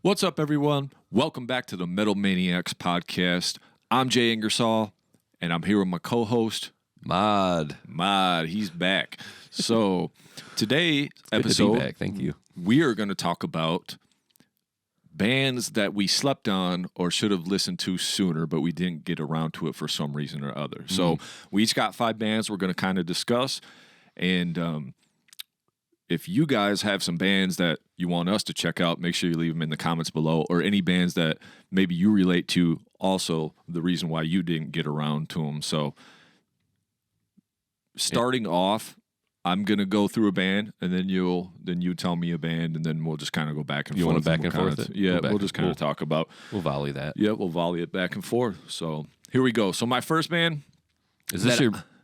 What's up, everyone? Welcome back to the Metal Maniacs Podcast. I'm Jay Ingersoll, and I'm here with my co-host, Mod, he's back. So, today's good episode, to be back. Thank you. We are going to talk about bands that we slept on or should have listened to sooner, but we didn't get around to it for some reason or other. So, we each got 5 bands we're going to kind of discuss, and if you guys have some bands that you want us to check out, make sure you leave them in the comments below, or any bands that maybe you relate to, also the reason why you didn't get around to them. So starting off, I'm going to go through a band, and then you tell me a band, and then we'll just kind of go back and forth. You want to back and forth it? Yeah, we'll just kind of talk about. We'll volley that. Yeah, we'll volley it back and forth. So here we go. So my first band.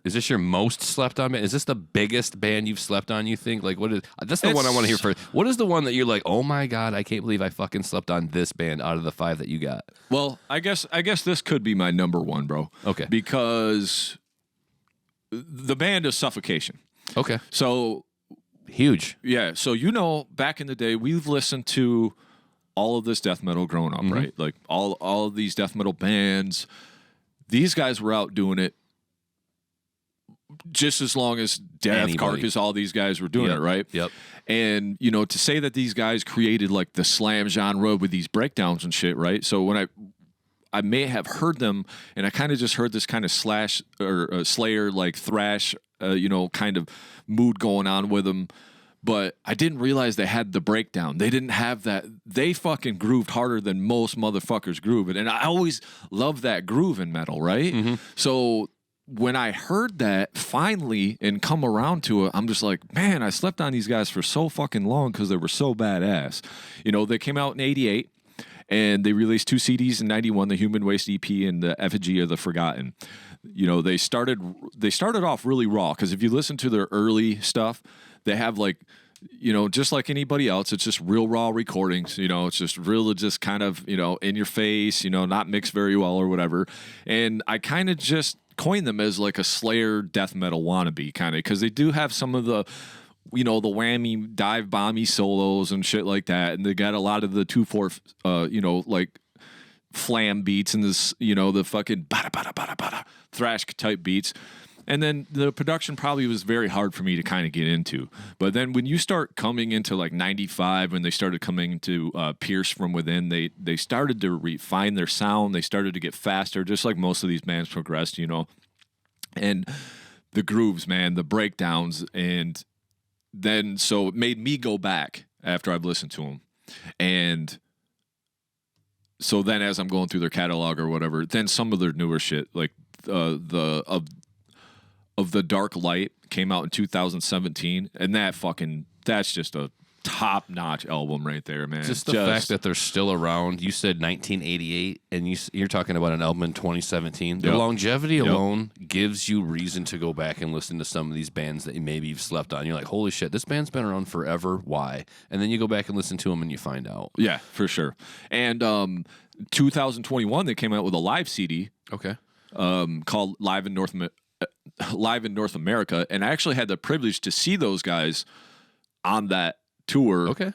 Is this your most slept on band? Is this the biggest band you've slept on, you think? Like, what is... That's the one I want to hear first. What is the one that you're like, oh my God, I can't believe I fucking slept on this band out of the 5 that you got? Well, I guess this could be my number one, bro. Okay. Because the band is Suffocation. Okay. So... Huge. Yeah. So, back in the day, we've listened to all of this death metal growing up, right? Like, all of these death metal bands. These guys were out doing it just as long as Death, Carcass, all these guys were doing it, right? Yep. And, to say that these guys created, like, the slam genre with these breakdowns and shit, right? So when I may have heard them, and I kind of just heard this kind of slash or Slayer, like, thrash, kind of mood going on with them, but I didn't realize they had the breakdown. They didn't have that. They fucking grooved harder than most motherfuckers groove it. And I always love that groove in metal, right? So when I heard that finally and come around to it, I'm just like, man, I slept on these guys for so fucking long because they were so badass. They came out in 88 and they released 2 CDs in 91, the Human Waste EP and the Effigy of the Forgotten. They started off really raw, because if you listen to their early stuff, they have like, just like anybody else, it's just real raw recordings. It's just real, just kind of, in your face, not mixed very well or whatever. And I kind of just coined them as like a Slayer death metal wannabe, kind of, because they do have some of the, the whammy dive bomby solos and shit like that. And they got a lot of the 2/4, like flam beats and this, the fucking bada bada bada bada thrash type beats. And then the production probably was very hard for me to kind of get into. But then when you start coming into like 95, when they started coming into Pierce from Within, they started to refine their sound. They started to get faster, just like most of these bands progressed, And the grooves, man, the breakdowns. And then so it made me go back after I've listened to them. And so then as I'm going through their catalog or whatever, then some of their newer shit, like of the Dark Light came out in 2017, and that's just a top-notch album right there, man. Just the fact that they're still around. You said 1988, and you're talking about an album in 2017. The longevity alone gives you reason to go back and listen to some of these bands that maybe you've slept on. You're like, holy shit, this band's been around forever. Why? And then you go back and listen to them, and you find out. Yeah, for sure. And 2021, they came out with a live CD. Okay. Called Live in North America, and I actually had the privilege to see those guys on that tour. Okay.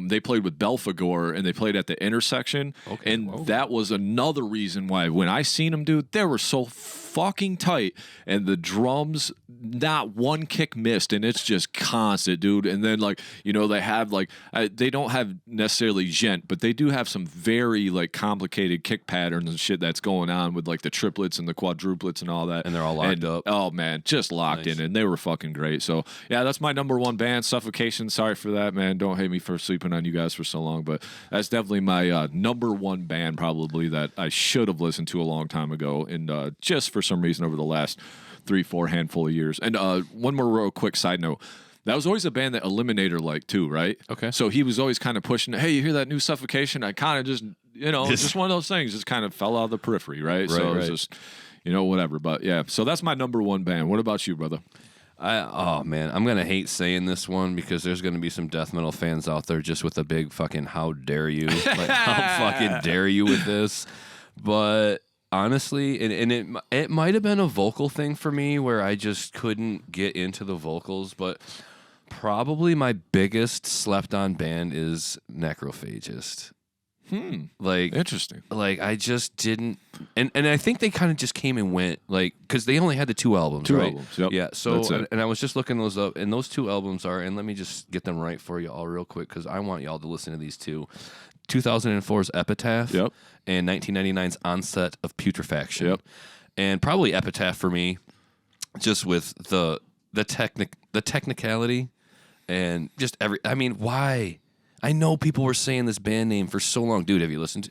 They played with Belphegor, and they played at the Intersection. Okay. And that was another reason why when I seen them, dude, they were so fucking tight, and the drums, not one kick missed, and it's just constant, dude. And then they have they don't have necessarily djent, but they do have some very complicated kick patterns and shit that's going on with the triplets and the quadruplets and all that. And they're all locked up. Oh man, just locked in, and they were fucking great. So yeah, that's my number one band, Suffocation. Sorry for that, man. Don't hate me for sleeping on you guys for so long, but that's definitely my number one band, probably, that I should have listened to a long time ago, and just for some reason over the last 3-4 handful of years. And one more real quick side note. That was always a band that Eliminator liked too, right? Okay. So he was always kind of pushing, hey, you hear that new Suffocation? I kind of just, just one of those things, just kind of fell out of the periphery, right? So it was just, whatever. But yeah, so that's my number one band. What about you, brother? Oh man, I'm gonna hate saying this one because there's gonna be some death metal fans out there just with a big fucking how dare you, how fucking dare you with this. But honestly, and it might have been a vocal thing for me where I just couldn't get into the vocals, but Probably my biggest slept on band is Necrophagist. Like Interesting. Like I just didn't, and I think they kind of just came and went, like, because they only had the 2 albums, right? 2 albums, yep. Yeah. So and I was just looking those up, and those 2 albums are, and let me just get them right for you all real quick because I want y'all to listen to these 2. 2004's Epitaph, Yep. and 1999's Onset of Putrefaction. Yep. And probably Epitaph for me, just with the technicality and just I mean, why? I know people were saying this band name for so long. Dude, have you listened?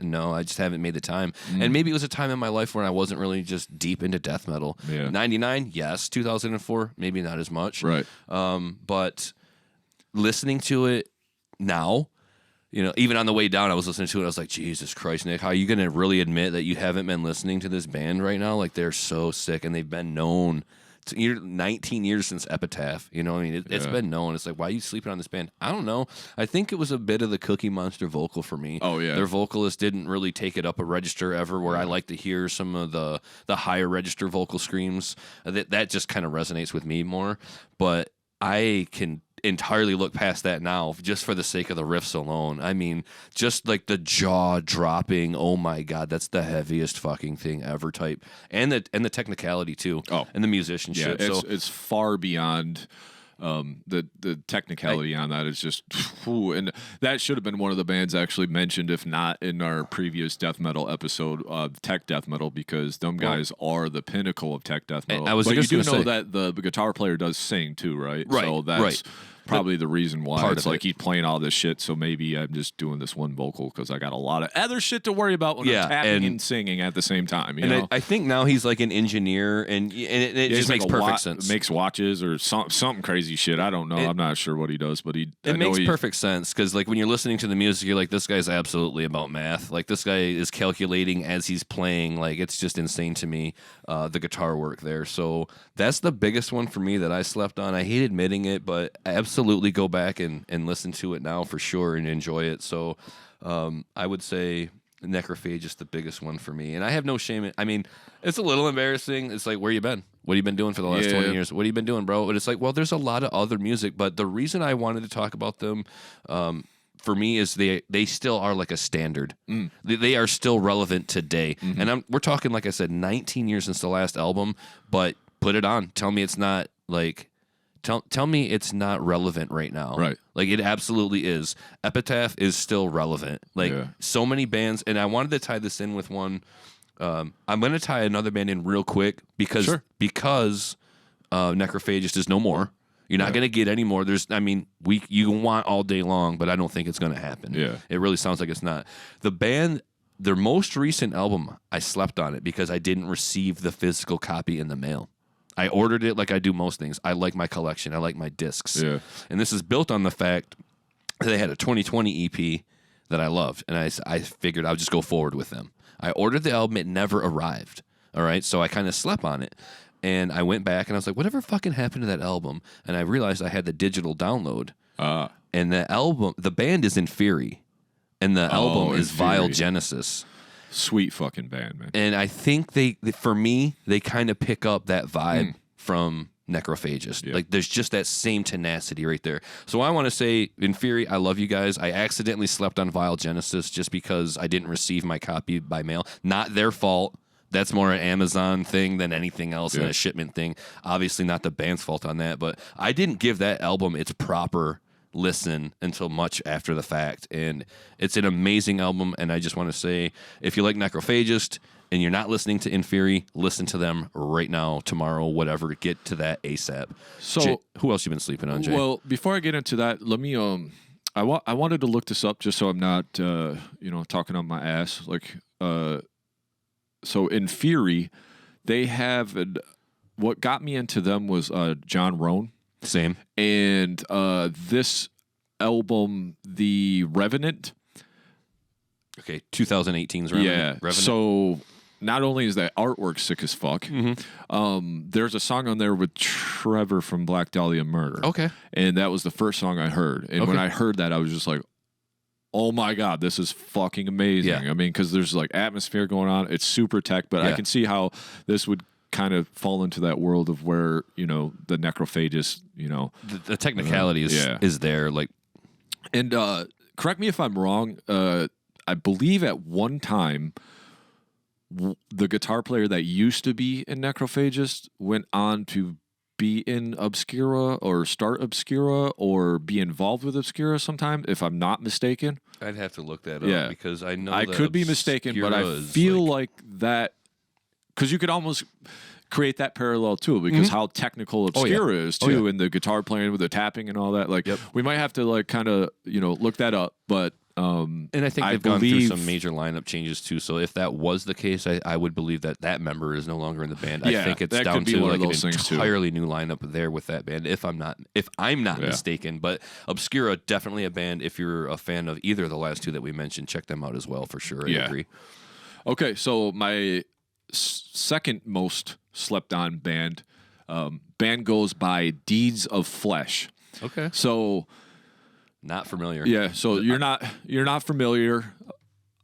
No, I just haven't made the time. And maybe it was a time in my life where I wasn't really just deep into death metal. Yeah. 99, yes. 2004, maybe not as much. Right. But listening to it now, you know, even on the way down, I was listening to it. I was like, Jesus Christ, Nick, how are you going to really admit that you haven't been listening to this band right now? Like, they're so sick, and they've been known. 19 years since Epitaph, you know, I mean, it's been known. It's like, why are you sleeping on this band? I don't know. I think it was a bit of the Cookie Monster vocal for me. Oh, yeah. Their vocalist didn't really take it up a register ever, where I like to hear some of the higher register vocal screams. That just kind of resonates with me more. But I can entirely look past that now just for the sake of the riffs alone. I mean, just like the jaw dropping, oh my God, that's the heaviest fucking thing ever type. And the technicality too. Oh. And the musicianship. Yeah, So it's far beyond the technicality on that. Is just, and that should have been one of the bands actually mentioned, if not in our previous death metal episode, tech death metal, because them guys are the pinnacle of tech death metal. I was but you just do gonna know say- that the guitar player does sing too, right? Right, So that's right. probably the reason why. Part It's of like it. he's playing all this shit, so maybe I'm just doing this one vocal because I got a lot of other shit to worry about when Yeah, I'm tapping and- and singing at the same time. You and know? I think now he's like an engineer, and it Yeah, just he's like makes a perfect sense. Makes watches or something crazy shit. I don't know. I'm not sure what he does, but I It know makes he- perfect sense because, like, when you're listening to the music, you're like, this guy's absolutely about math. Like, this guy is calculating as he's playing. Like, it's just insane to me, the guitar work there. So that's the biggest one for me that I slept on. I hate admitting it, but I absolutely go back and listen to it now for sure and enjoy it. So I would say Necrophage is the biggest one for me. And I have no shame. I mean, it's a little embarrassing. It's like, where you been? What have you been doing for the last 20 years? What have you been doing, bro? But it's like, well, there's a lot of other music. But the reason I wanted to talk about them for me is they still are like a standard. They are still relevant today. And we're talking, like I said, 19 years since the last album. But put it on. Tell me it's not like... Tell me it's not relevant right now. Right. Like, it absolutely is. Epitaph is still relevant. Like, so many bands, and I wanted to tie this in with one. I'm going to tie another band in real quick because Necrophagist is no more. You're not going to get any more. You can want all day long, but I don't think it's going to happen. Yeah. It really sounds like it's not. The band, their most recent album, I slept on it because I didn't receive the physical copy in the mail. I ordered it like I do most things. I like my collection. I like my discs. Yeah. And this is built on the fact that they had a 2020 EP that I loved, and I figured I would just go forward with them. I ordered the album. It never arrived. All right? So I kind of slept on it. And I went back, and I was like, whatever fucking happened to that album? And I realized I had the digital download. And the band is in Fury. And the album is Vile Genesis. Sweet fucking band, man. And I think for me, they kind of pick up that vibe from Necrophagist. Yeah. Like, there's just that same tenacity right there. So I want to say, in Fury, I love you guys. I accidentally slept on Vile Genesis just because I didn't receive my copy by mail. Not their fault. That's more an Amazon thing than anything else and a shipment thing. Obviously not the band's fault on that, but I didn't give that album its proper listen until much after the fact, and it's an amazing album. And I just want to say, if you like Necrophagist and you're not listening to Inferi, listen to them right now, tomorrow, whatever. Get to that ASAP. So Jay, who else you been sleeping on, Jay? Well, before I get into that, let me I wanted to look this up just so I'm not talking on my ass. Like so in Fury, they have what got me into them was John Roan. Same. And this album, The Revenant. Okay, 2018's Revenant. Yeah. So not only is that artwork sick as fuck, there's a song on there with Trevor from Black Dahlia Murder. Okay. And that was the first song I heard. And when I heard that, I was just like, oh my God, this is fucking amazing. Yeah. I mean, because there's like atmosphere going on. It's super tech, but I can see how this would kind of fall into that world of where, you know, the necrophagist, you know. The technicality is there. Like, and correct me if I'm wrong. I believe at one time, the guitar player that used to be in Necrophagist went on to be in Obscura or start Obscura or be involved with Obscura sometime, if I'm not mistaken. I'd have to look that up because I know I could be mistaken, but I feel like that, because you could almost create that parallel too, because how technical Obscura is too, and the guitar playing with the tapping and all that. Like, we might have to like kind of, you know, look that up, but. And I think they've gone through some major lineup changes too. So if that was the case, I would believe that member is no longer in the band. I think it's down to like an entirely new lineup there with that band. If I'm not mistaken, but Obscura, definitely a band. If you're a fan of either of the last two that we mentioned, check them out as well for sure. I agree. Okay, so my second most slept on band goes by Deeds of Flesh. Okay, so. Not familiar. Yeah, so you're not familiar.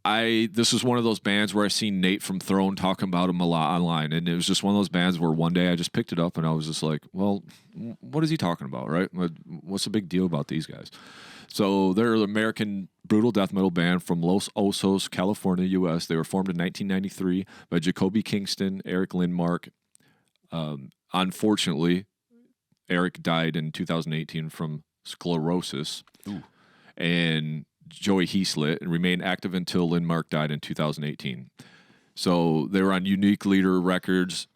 This is one of those bands where I seen Nate from Throne talking about them a lot online, and it was just one of those bands where one day I just picked it up and I was just like, well, what is he talking about, right? What's the big deal about these guys? So they're an American brutal death metal band from Los Osos, California, U.S. They were formed in 1993 by Jacoby Kingston, Eric Lindmark. Unfortunately, Eric died in 2018 from sclerosis. Ooh. And Joey Heeslit, and remained active until Lindmark died in 2018. So they were on Unique Leader Records,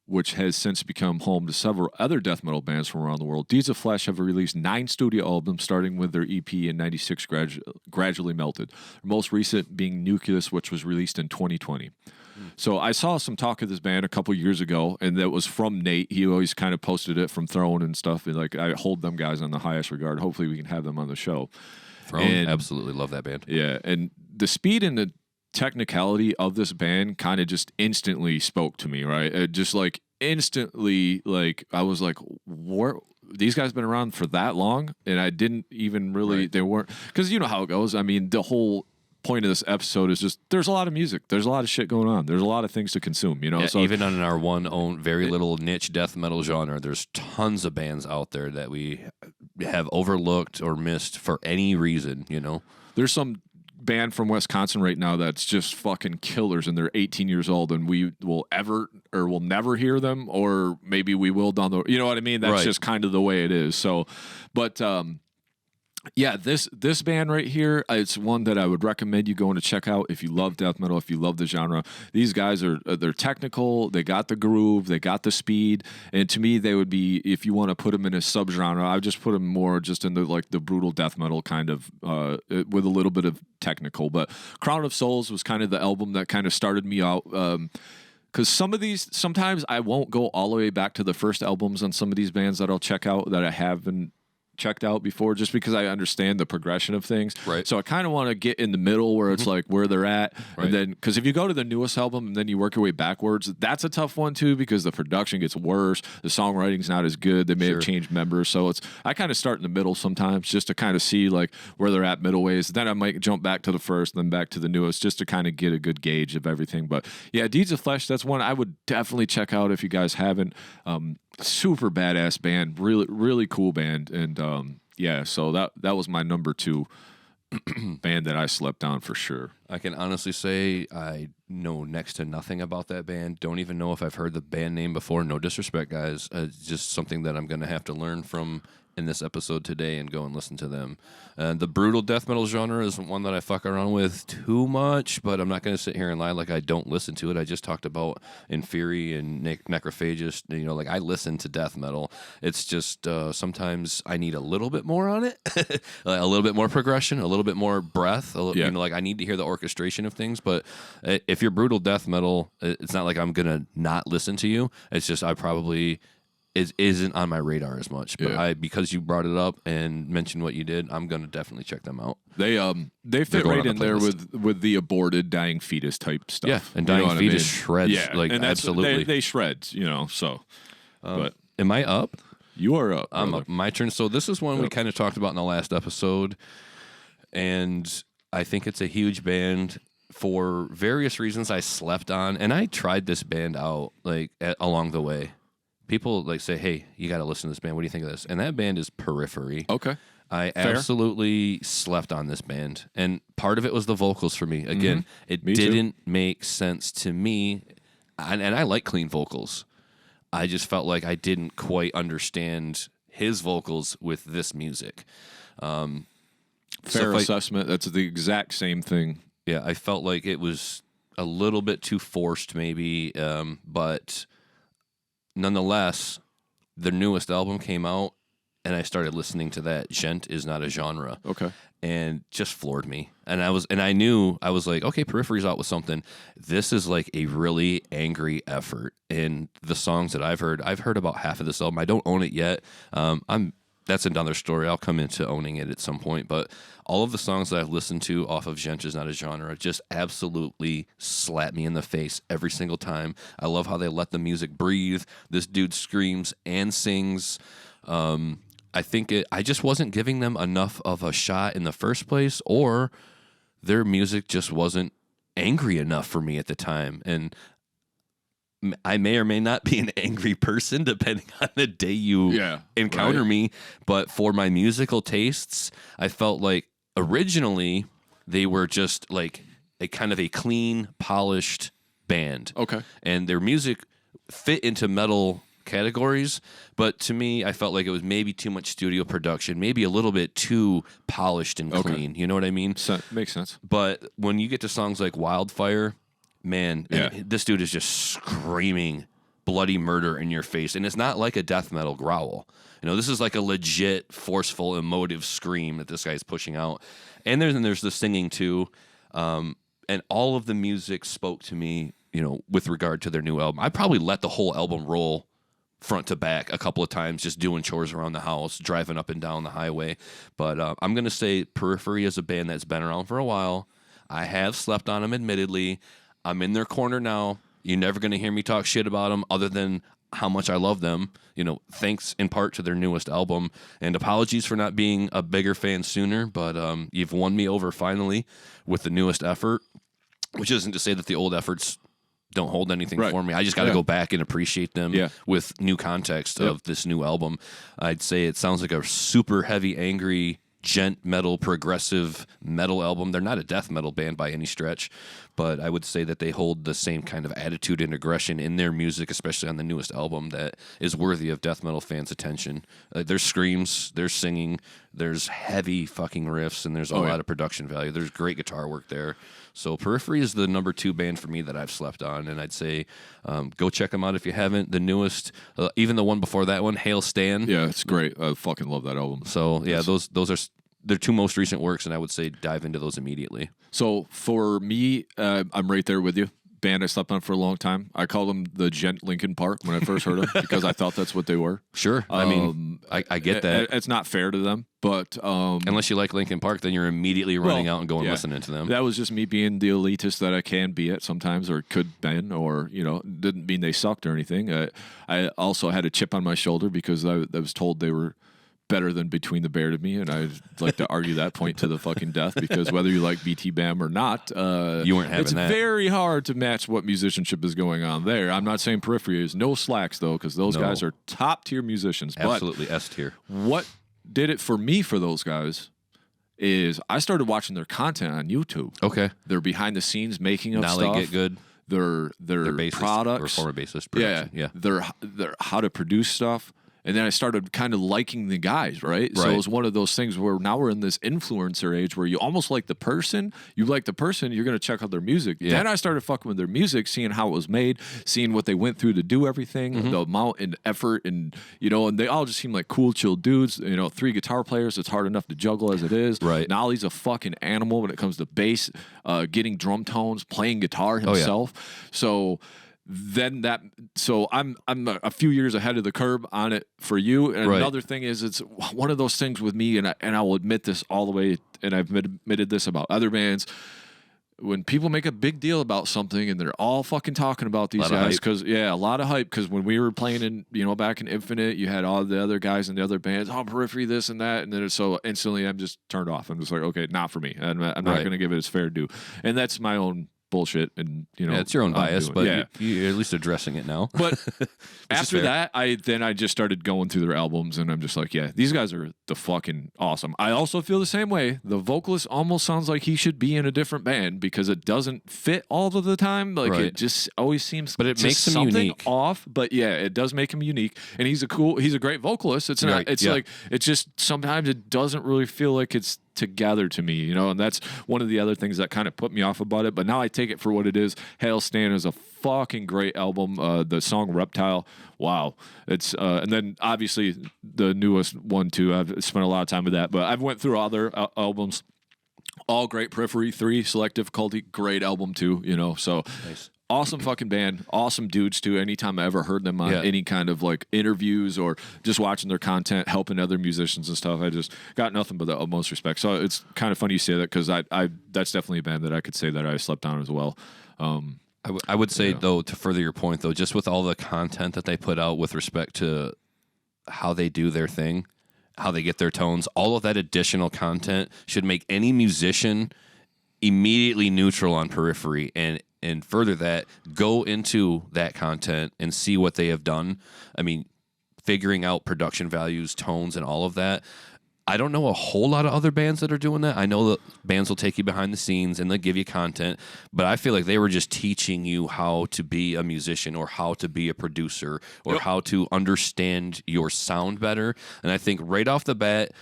which has since become home to several other death metal bands from around the world. Deeds of Flesh have released 9 studio albums, starting with their EP in 96, Gradually Melted. Their most recent being Nucleus, which was released in 2020. So I saw some talk of this band a couple years ago, and that was from Nate. He always kind of posted it from Throne and stuff. And like, I hold them guys on the highest regard. Hopefully we can have them on the show. Throne, absolutely love that band. Yeah, and the speed and the technicality of this band kind of just instantly spoke to me, right? It just like instantly, like I was like, these guys been around for that long? And I didn't even really, they weren't, because you know how it goes. I mean, the whole point of this episode is just there's a lot of music, there's a lot of shit going on, there's a lot of things to consume, you know. So even on our own very little niche death metal genre, there's tons of bands out there that we have overlooked or missed for any reason, you know. There's some band from Wisconsin right now that's just fucking killers, and they're 18 years old, and we will never hear them, or maybe we will down the, you know what I mean. That's just kind of the way it is. So but yeah, this band right here, it's one that I would recommend you going to check out if you love death metal, if you love the genre. These guys they're technical, they got the groove, they got the speed, and to me they would be, if you want to put them in a subgenre, I would just put them more just in the brutal death metal kind of with a little bit of technical. But Crown of Souls was kind of the album that kind of started me out. Because sometimes I won't go all the way back to the first albums on some of these bands that I'll check out that I haven't checked out before, just because I understand the progression of things. Right. So I kind of want to get in the middle where it's like where they're at. Right. And then, because if you go to the newest album and then you work your way backwards, that's a tough one too, because the production gets worse. The songwriting's not as good. They may have changed members. So I kind of start in the middle sometimes just to kind of see like where they're at middle ways. Then I might jump back to the first, then back to the newest, just to kind of get a good gauge of everything. But yeah, Deeds of Flesh, that's one I would definitely check out if you guys haven't. Super badass band, really, really cool band. And yeah, so that was my number 2 band that I slept on for sure. I can honestly say I know next to nothing about that band. Don't even know if I've heard the band name before. No disrespect, guys. It's just something that I'm going to have to learn from in this episode today and go and listen to them. The brutal death metal genre isn't one that I fuck around with too much, but I'm not going to sit here and lie like I don't listen to it. I just talked about Inferi and Necrophagist. You know, like I listen to death metal. It's just sometimes I need a little bit more on it, a little bit more progression, a little bit more breath. You know, like I need to hear the orchestration of things. But if you're brutal death metal, it's not like I'm going to not listen to you. It's just I probably isn't on my radar as much, but because you brought it up and mentioned what you did, I'm gonna definitely check them out. They fit right in there with the aborted dying fetus type stuff. Yeah, and dying fetus shreds. Yeah, like and absolutely they shred. You know, so. But am I up? You are up. I'm up. My turn. So this is one we kind of talked about in the last episode, and I think it's a huge band. for various reasons, I slept on, and I tried this band out like along the way. People like say, "Hey, you got to listen to this band. What do you think of this?" And that band is Periphery. Okay. I absolutely slept on this band, and part of it was the vocals for me. Again, it didn't make sense to me, and I like clean vocals. I just felt like I didn't quite understand his vocals with this music. Fair assessment. That's the exact same thing. Yeah, I felt like it was a little bit too forced, maybe, but nonetheless, their newest album came out, and I started listening to that. Gent is not a genre. Okay. And just floored me. And I knew, I was like, okay, Periphery's out with something. This is like a really angry effort. And the songs that I've heard about half of this album. I don't own it yet. That's another story. I'll come into owning it at some point. But all of the songs that I've listened to off of Gent is not a genre just absolutely slap me in the face every single time. I love how they let the music breathe. This dude screams and sings. I think I just wasn't giving them enough of a shot in the first place, or their music just wasn't angry enough for me at the time. And I may or may not be an angry person depending on the day you encounter me. But for my musical tastes, I felt like originally they were just like a kind of a clean, polished band. Okay. And their music fit into metal categories, but to me, I felt like it was maybe too much studio production, maybe a little bit too polished and clean. You know what I mean? Makes sense. But when you get to songs like Wildfire, man, this dude is just screaming bloody murder in your face, and it's not like a death metal growl. You know, this is like a legit, forceful, emotive scream that this guy's pushing out. And there's the singing too, and all of the music spoke to me. You know, with regard to their new album, I probably let the whole album roll front to back a couple of times, just doing chores around the house, driving up and down the highway. But I'm going to say Periphery is a band that's been around for a while. I have slept on them, admittedly. I'm in their corner now. You're never going to hear me talk shit about them other than how much I love them. You know, thanks in part to their newest album. And apologies for not being a bigger fan sooner, but you've won me over finally with the newest effort, which isn't to say that the old efforts don't hold anything for me. I just got to go back and appreciate them with new context of this new album. I'd say it sounds like a super heavy, angry, gent metal, progressive metal album. They're not a death metal band by any stretch, but I would say that they hold the same kind of attitude and aggression in their music, especially on the newest album, that is worthy of death metal fans' attention. There's screams, there's singing, there's heavy fucking riffs, and there's a lot of production value. There's great guitar work there. So Periphery is the number 2 band for me that I've slept on, and I'd say go check them out if you haven't. The newest, even the one before that one, Hail Stan. Yeah, it's great. I fucking love that album. So yeah, those are their 2 most recent works, and I would say dive into those immediately. So for me, I'm right there with you. Band I slept on for a long time. I called them the Gent Linkin Park when I first heard them because I thought that's what they were. Sure. I mean, I get that. It's not fair to them, but unless you like Linkin Park, then you're immediately running out and going listening to them. That was just me being the elitist that I can be at sometimes, or could been, or didn't mean they sucked or anything. I also had a chip on my shoulder because I was told they were better than Between the Bear to me, and I'd like to argue that point to the fucking death, because whether you like BT Bam or not, you weren't having it's that. very hard to match what musicianship is going on there. I'm not saying Periphery is no slacks, though, because those guys are top-tier musicians. Absolutely S-tier. What did it for me for those guys is I started watching their content on YouTube. Okay. Their behind-the-scenes making of now stuff. They get good. Their bassist, products. Or former bassist production. Yeah. Their how to produce stuff. And then I started kind of liking the guys, right? So it was one of those things where now we're in this influencer age where you almost like the person. You like the person, you're going to check out their music. Yeah. Then I started fucking with their music, seeing how it was made, seeing what they went through to do everything, the amount and effort, and and they all just seem like cool, chill dudes. 3 guitar players, it's hard enough to juggle as it is. Right. Nolly's a fucking animal when it comes to bass, getting drum tones, playing guitar himself. So I'm a few years ahead of the curve on it for you. And another thing is, it's one of those things with me, and I will admit this all the way, and I've admitted this about other bands. when people make a big deal about something and they're all fucking talking about these guys, because a lot of hype. Because when we were playing in, back in Infinite, you had all the other guys in the other bands, Periphery, this and that, and then so instantly I'm just turned off. I'm just like, okay, not for me. I'm not going to give it its fair due, and that's my own bullshit, and it's your own bias, but you're at least addressing it now. But after that, I just started going through their albums, and I'm just like, these guys are the fucking awesome. I also feel the same way. The vocalist almost sounds like he should be in a different band because it doesn't fit all of the time. Like it just always seems, but it makes him something unique. Off. But it does make him unique, and he's a great vocalist. It's not. It's like it's just sometimes it doesn't really feel like it's together to me, and that's one of the other things that kind of put me off about it. But now I take it for what it is. Hail Stand is a fucking great album. The song Reptile, wow. It's and then obviously the newest one too. I've spent a lot of time with that, but I've went through other albums. All great. Periphery 3, Selective Difficulty, great album too. So nice. Awesome fucking band, awesome dudes too. Anytime I ever heard them on any kind of like interviews or just watching their content, helping other musicians and stuff, I just got nothing but the utmost respect. So it's kind of funny you say that because I that's definitely a band that I could say that I slept on as well. I would say though, to further your point though, just with all the content that they put out with respect to how they do their thing, how they get their tones, all of that additional content should make any musician immediately neutral on Periphery and further that, go into that content and see what they have done. I mean, figuring out production values, tones, and all of that. I don't know a whole lot of other bands that are doing that. I know that bands will take you behind the scenes and they'll give you content, but I feel like they were just teaching you how to be a musician or how to be a producer or how to understand your sound better. And I think right off the bat,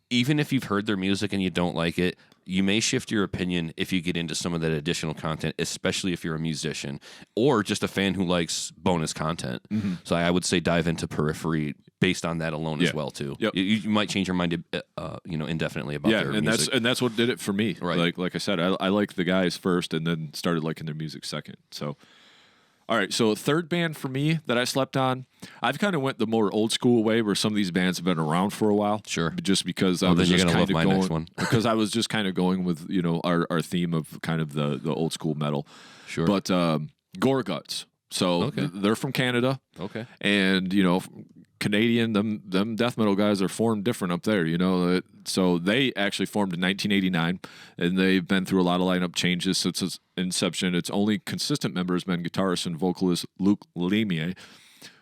even if you've heard their music and you don't like it, you may shift your opinion if you get into some of that additional content, especially if you're a musician or just a fan who likes bonus content. Mm-hmm. So I would say dive into Periphery based on that alone as well too. Yep. You might change your mind, indefinitely about their music. That's what did it for me. Right. Like I said, I liked the guys first and then started liking their music second. So. All right, so third band for me that I slept on, I've kind of went the more old school way where some of these bands have been around for a while. Sure. Just because I was just kind of going, next one. because I was just kind of going with, our theme of kind of the old school metal. Sure. But Gorguts. So they're from Canada. Okay. And, Canadian, them death metal guys are formed different up there, So they actually formed in 1989, and they've been through a lot of lineup changes since its inception. Its only consistent member has been guitarist and vocalist Luc Lemieux,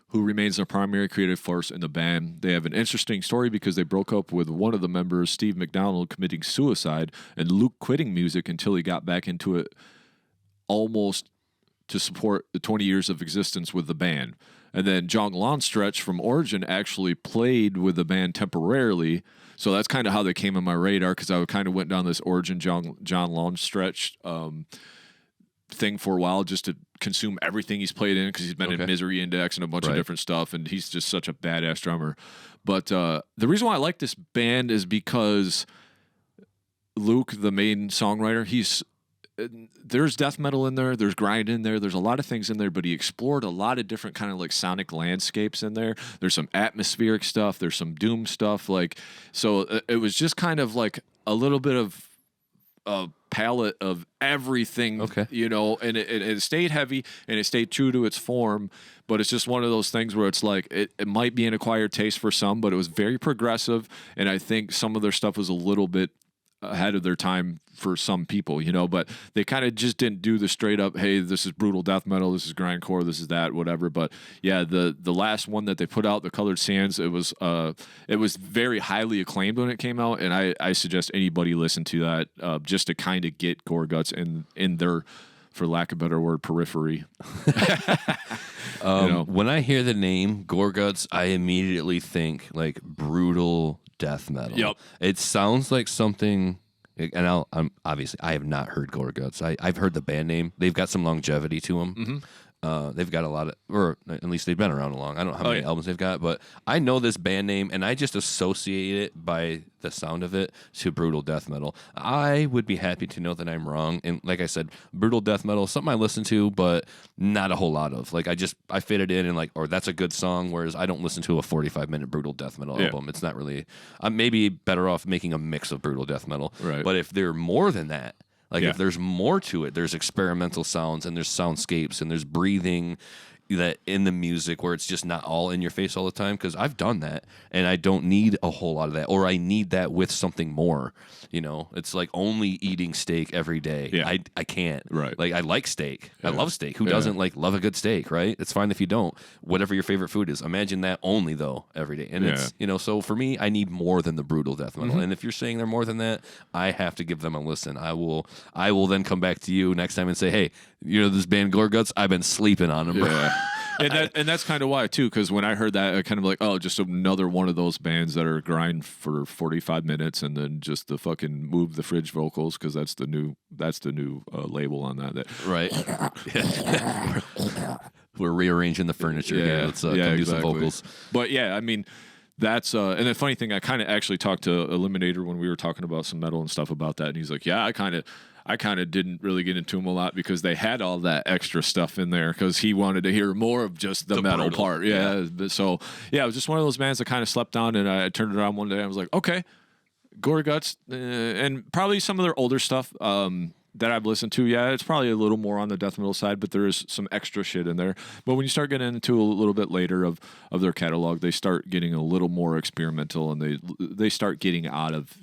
who remains the primary creative force in the band. They have an interesting story because they broke up with one of the members, Steve McDonald, committing suicide, and Luke quitting music until he got back into it almost to support the 20 years of existence with the band. And then John Longstretch from Origin actually played with the band temporarily. So that's kind of how they came on my radar, because I kind of went down this Origin John Longstretch thing for a while just to consume everything he's played in, because he's been in Misery Index and a bunch of different stuff, and he's just such a badass drummer. But the reason why I like this band is because Luke, the main songwriter, there's death metal in there, there's grind in there, there's a lot of things in there, but he explored a lot of different kind of like sonic landscapes in there. There's some atmospheric stuff, there's some doom stuff, so it was just kind of like a little bit of a palette of everything, and it stayed heavy and it stayed true to its form, but it's just one of those things where it's like it might be an acquired taste for some, but it was very progressive, and I think some of their stuff was a little bit ahead of their time for some people, but they kind of just didn't do the straight up, hey, this is brutal death metal, this is grindcore, this is that, whatever. But yeah, the last one that they put out, the Colored Sands, it was very highly acclaimed when it came out, and I suggest anybody listen to that just to kind of get Gorguts in their, for lack of a better word, periphery. When I hear the name Gorguts, I immediately think like brutal death metal. Yep. It sounds like something, and I have not heard Gorguts. I've heard the band name. They've got some longevity to them. Mm-hmm. They've got a lot of, or at least they've been around long. I don't know how many albums they've got, but I know this band name, and I just associate it by the sound of it to brutal death metal. I would be happy to know that I'm wrong. And like I said, brutal death metal is something I listen to, but not a whole lot of. Like I fit it in and or that's a good song, whereas I don't listen to a 45-minute brutal death metal album. It's not really, I'm maybe better off making a mix of brutal death metal. Right. But if they're more than that, Like if there's more to it, there's experimental sounds and there's soundscapes and there's breathing that in the music where it's just not all in your face all the time, because I've done that and I don't need a whole lot of that, or I need that with something more. It's like only eating steak every day. Yeah. I can't. Right. Like I like steak. I love steak. Who doesn't love a good steak, right? It's fine if you don't. Whatever your favorite food is. Imagine that only though every day. And it's so for me, I need more than the brutal death metal. And if you're saying they're more than that, I have to give them a listen. I will then come back to you next time and say, hey, this band Gore Guts, I've been sleeping on them, bro. Yeah. And that's kind of why too, because when I heard that, I kind of like, oh, just another one of those bands that are grind for 45 minutes and then just the fucking move the fridge vocals, because that's the new label on that. Right. We're rearranging the furniture here. Let's come do some vocals. But yeah, I mean, that's and the funny thing, I kind of actually talked to Eliminator when we were talking about some metal and stuff about that, and he's like, yeah, I kind of didn't really get into him a lot because they had all that extra stuff in there, because he wanted to hear more of just the metal brutal part. Yeah. So, it was just one of those bands that kind of slept on, and I turned it on one day and I was like, okay, Gore Guts, and probably some of their older stuff that I've listened to. Yeah, it's probably a little more on the death metal side, but there is some extra shit in there. But when you start getting into a little bit later of their catalog, they start getting a little more experimental, and they start getting out of,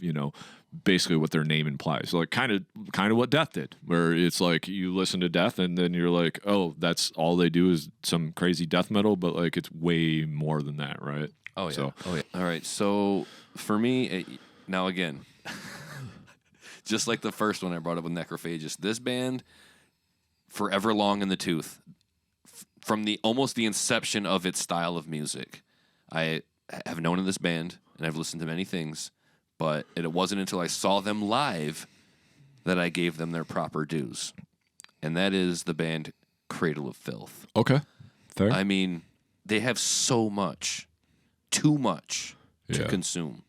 basically what their name implies. So like kind of what Death did, where it's like you listen to Death and then you're like, oh, that's all they do is some crazy death metal, but like it's way more than that, right? Oh yeah. All right. So for me, now again, just like the first one I brought up with Necrophagist, this band, forever long in the tooth, from almost the inception of its style of music, I have known of this band and I've listened to many things. But it wasn't until I saw them live that I gave them their proper dues. And that is the band Cradle of Filth. Okay. Fair. I mean, they have so much, too much to consume.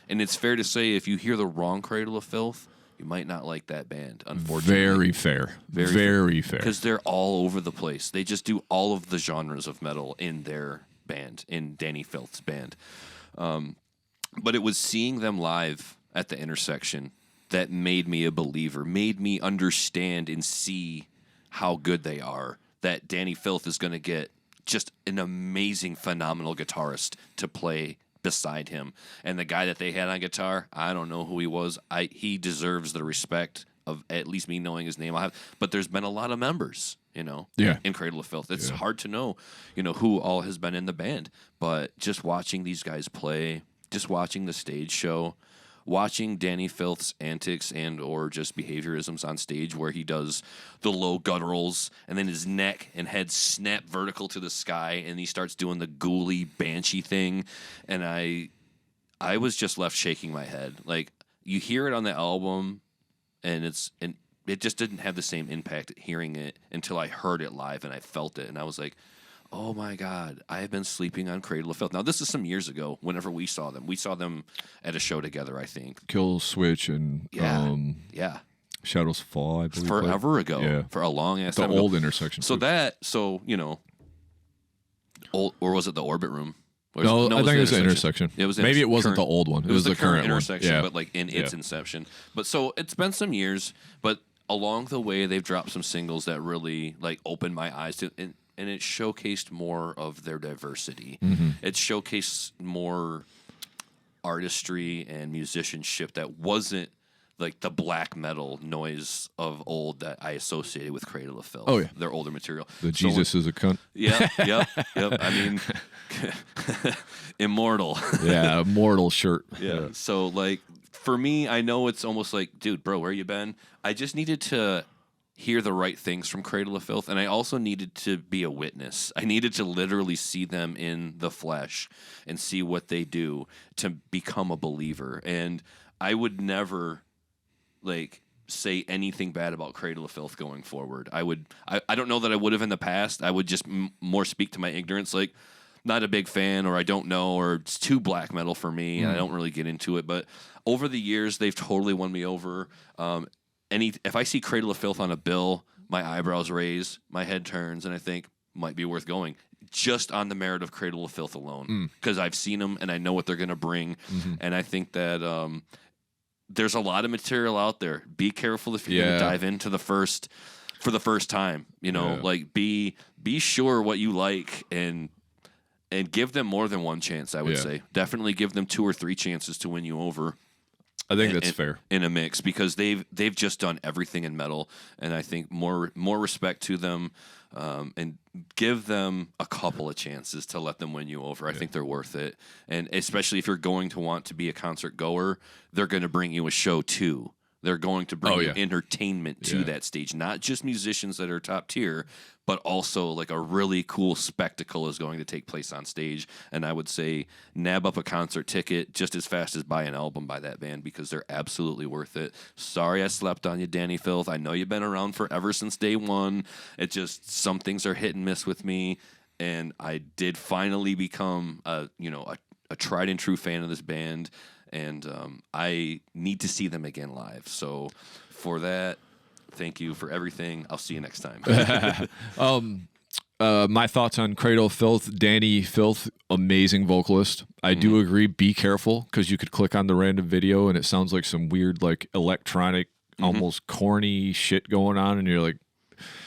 And it's fair to say if you hear the wrong Cradle of Filth, you might not like that band, unfortunately. Very fair. Very fair. Because they're all over the place. They just do all of the genres of metal in their band, in Danny Filth's band. But it was seeing them live at the intersection that made me a believer, made me understand and see how good they are, that Danny Filth is going to get just an amazing, phenomenal guitarist to play beside him. And the guy that they had on guitar, I don't know who he was. He deserves the respect of at least me knowing his name. But there's been a lot of members, in Cradle of Filth. It's hard to know, who all has been in the band. But just watching these guys play, just watching the stage show, watching Danny Filth's antics and or just behaviorisms on stage where he does the low gutturals and then his neck and head snap vertical to the sky and he starts doing the ghouly banshee thing, and I was just left shaking my head. Like, you hear it on the album and it just didn't have the same impact hearing it until I heard it live and I felt it, and I was like, oh my God, I have been sleeping on Cradle of Filth. Now, this is some years ago whenever we saw them. We saw them at a show together, I think. Kill Switch and Shadows Fall, I believe. Forever ago. Yeah. For a long ass time. The old intersection. Or was it the Orbit Room? No, I think it was the intersection. Maybe it wasn't the old one. It was the current intersection, one. But like in its inception. But so it's been some years, but along the way, they've dropped some singles that really like opened my eyes to and it showcased more of their diversity. Mm-hmm. It showcased more artistry and musicianship that wasn't like the black metal noise of old that I associated with Cradle of Filth. Oh, yeah. Their older material. The Jesus is a cunt. Yeah, yep. I mean, immortal. Yeah, immortal shirt. Yeah. So, like, for me, I know it's almost like, dude, bro, where you been? I just needed to hear the right things from Cradle of Filth, and I also needed to be a witness. I needed to literally see them in the flesh and see what they do to become a believer. And I would never like say anything bad about Cradle of Filth going forward. I don't know that I would have in the past. I would just more speak to my ignorance, like not a big fan, or I don't know, or it's too black metal for me, and I don't really get into it. But over the years, they've totally won me over. If I see Cradle of Filth on a bill, my eyebrows raise, my head turns, and I think might be worth going just on the merit of Cradle of Filth alone, because I've seen them and I know what they're going to bring, and I think that there's a lot of material out there. Be careful if you're going to dive into for the first time. You know, like be sure what you like and give them more than one chance. I would say definitely give them 2 or 3 chances to win you over. I think that's fair in a mix, because they've just done everything in metal, and I think more respect to them, and give them a couple of chances to let them win you over. I think they're worth it, and especially if you're going to want to be a concert goer, they're going to bring you a show too. They're going to bring you entertainment to that stage, not just musicians that are top tier, but also like a really cool spectacle is going to take place on stage. And I would say nab up a concert ticket just as fast as buy an album by that band, because they're absolutely worth it. Sorry I slept on you, Danny Filth. I know you've been around forever since day one. It just, some things are hit and miss with me. And I did finally become a tried and true fan of this band. And I need to see them again live. So for that, thank you for everything. I'll see you next time. My thoughts on Cradle Filth. Danny Filth, amazing vocalist. I do agree, be careful, because you could click on the random video and it sounds like some weird, like, electronic, almost corny shit going on, and you're like,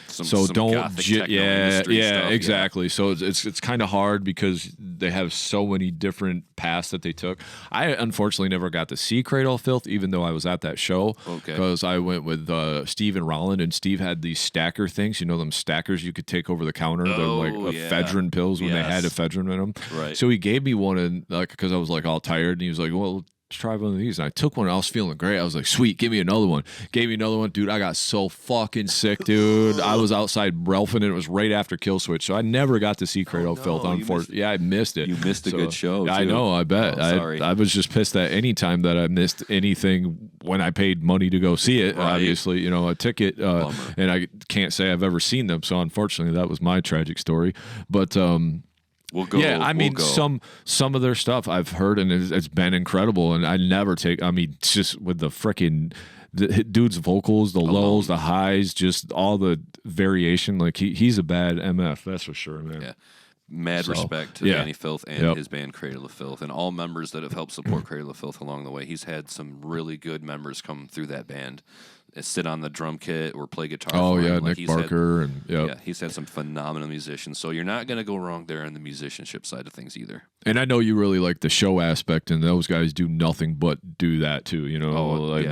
so don't stuff, exactly. So it's kind of hard because they have so many different paths that they took. I unfortunately never got to see Cradle of Filth, even though I was at that show, because I went with Steve and Rollin, and Steve had these stacker things, them stackers you could take over the counter. They're like ephedrine pills when they had ephedrine in them. Right. So he gave me one, and because I was like all tired, and he was like, well, try one of these. And I took one and I was feeling great. I was like, sweet, give me another one. Gave me another one. Dude, I got so fucking sick, dude. I was outside Ralphing, and it was right after Kill Switch. So I never got to see Cradle Filth, unfortunately. I missed it. You missed a good show, too. I know, I bet. Sorry. I was just pissed that any time that I missed anything when I paid money to go see it, obviously, a ticket. And I can't say I've ever seen them. So unfortunately, that was my tragic story. But, we'll go. Yeah, I mean, some of their stuff I've heard, and it's been incredible. And I never take. I mean, just with the freaking dude's vocals, the lows, the highs, just all the variation. Like he's a bad MF, that's for sure, man. Yeah. Mad respect to Danny Filth and his band Cradle of Filth, and all members that have helped support Cradle of Filth along the way. He's had some really good members come through that band, sit on the drum kit or play guitar. Nick Barker, he's had some phenomenal musicians. So you're not going to go wrong there on the musicianship side of things either. And I know you really like the show aspect, and those guys do nothing but do that too.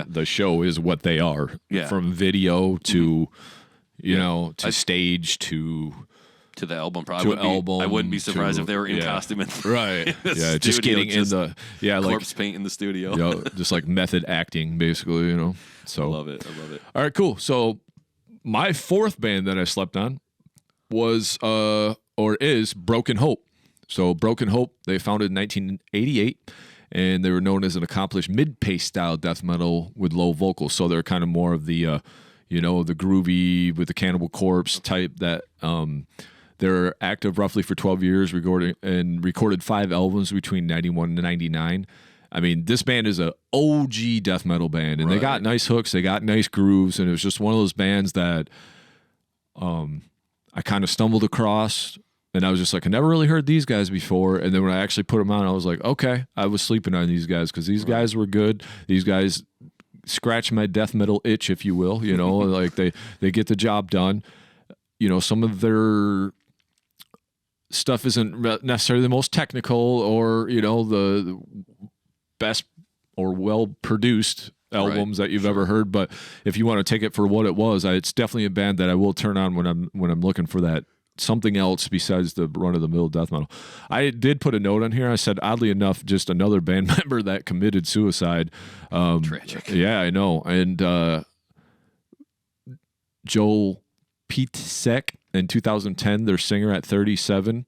The show is what they are, from video to to stage to the album, probably. I wouldn't be surprised if they were in costume. Right. Just getting in the corpse paint in the studio. Just like method acting, basically. So I love it. All right, cool. So my fourth band that I slept on was is Broken Hope. So Broken Hope, they founded in 1988, and they were known as an accomplished mid-pace style death metal with low vocals. So they're kind of more of the the groovy with the Cannibal Corpse type that. They're active roughly for 12 years, recorded 5 albums between 91 and 99. I mean, this band is an OG death metal band, and they got nice hooks, they got nice grooves, and it was just one of those bands that I kind of stumbled across, and I was just like, I never really heard these guys before. And then when I actually put them on, I was like, okay, I was sleeping on these guys because these guys were good. These guys scratch my death metal itch, if you will. Like they get the job done. Some of their stuff isn't necessarily the most technical or the best or well produced albums that you've ever heard, but if you want to take it for what it was, it's definitely a band that I will turn on when I'm looking for that something else besides the run of the mill death metal. I did put a note on here. I said, oddly enough, just another band member that committed suicide. Tragic. Yeah, I know. And Joel Pietsek in 2010, their singer at 37.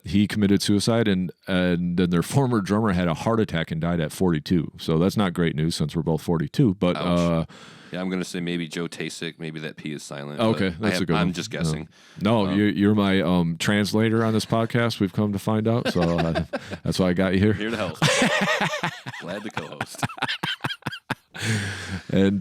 He committed suicide, and then their former drummer had a heart attack and died at 42. So that's not great news since we're both 42. But I'm going to say maybe Joe Tasek. Maybe that P is silent. Okay, that's a good one. I'm just guessing. No, you're my translator on this podcast. We've come to find out. So that's why I got you here. Here to help. Glad to co-host. And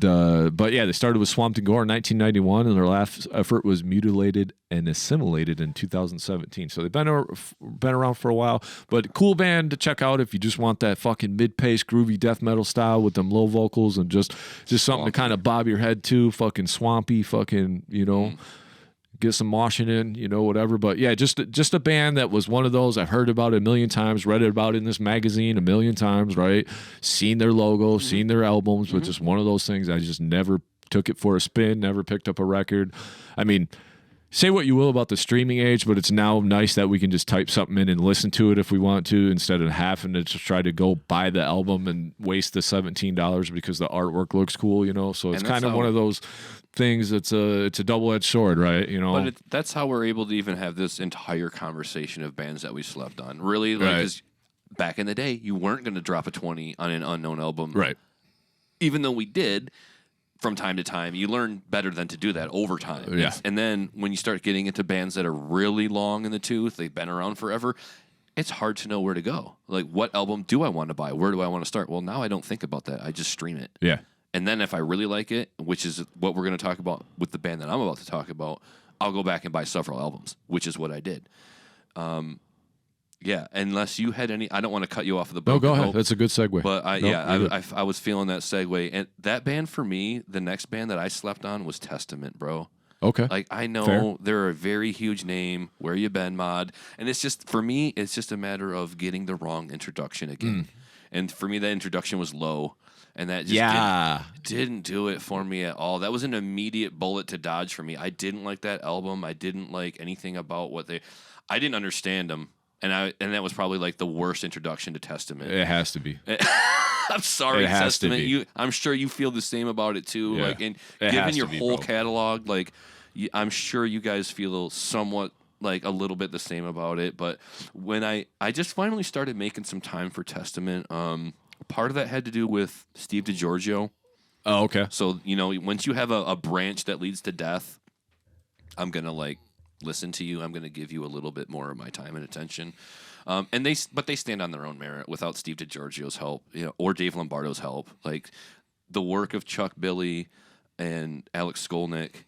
but yeah, they started with Swamped and Gore in 1991, and their last effort was Mutilated and Assimilated in 2017. So they've been around for a while, but cool band to check out if you just want that fucking mid-paced groovy death metal style with them low vocals and just something to kind of bob your head to, fucking swampy, fucking, you know. Get some moshing in, you know, whatever. But yeah, just a band that was one of those I've heard about a million times, read it about in this magazine a million times, right? Seen their logo, seen their albums, but just one of those things I just never took it for a spin, never picked up a record. I mean, say what you will about the streaming age, but it's now nice that we can just type something in and listen to it if we want to, instead of having to just try to go buy the album and waste the $17 because the artwork looks cool, you know? So it's kind of one of those things. It's a double-edged sword, right? You know, but that's how we're able to even have this entire conversation of bands that we slept on. Really, like, 'cause back in the day, you weren't going to drop a 20 on an unknown album, right? Even though we did from time to time, you learn better than to do that over time. Yeah. And then when you start getting into bands that are really long in the tooth, they've been around forever, it's hard to know where to go. Like, what album do I want to buy? Where do I want to start? Well, now I don't think about that. I just stream it. Yeah. And then if I really like it, which is what we're going to talk about with the band that I'm about to talk about, I'll go back and buy several albums, which is what I did. Yeah, unless you had any, I don't want to cut you off of the boat. No, go ahead. That's a good segue. But I was feeling that segue. And that band for me, the next band that I slept on was Testament, bro. Okay. Like, I know Fair. they're a very huge name. Where you been, mod? And it's just, for me, it's just a matter of getting the wrong introduction again. And for me, that introduction was low. And that just didn't do it for me at all. That was an immediate bullet to dodge for me. I didn't like that album. I didn't like anything about I didn't understand them. And that was probably like the worst introduction to Testament. It has to be. I'm sorry, Testament. I'm sure you feel the same about it too. Yeah. Like, and given your whole catalog, like, I'm sure you guys feel somewhat like a little bit the same about it. But when I just finally started making some time for Testament, part of that had to do with Steve DiGiorgio. Oh, okay. So, you know, once you have a branch that leads to death, I'm gonna like listen to you. I'm gonna give you a little bit more of my time and attention. And they stand on their own merit without Steve DiGiorgio's help, you know, or Dave Lombardo's help. Like, the work of Chuck Billy and Alex Skolnick,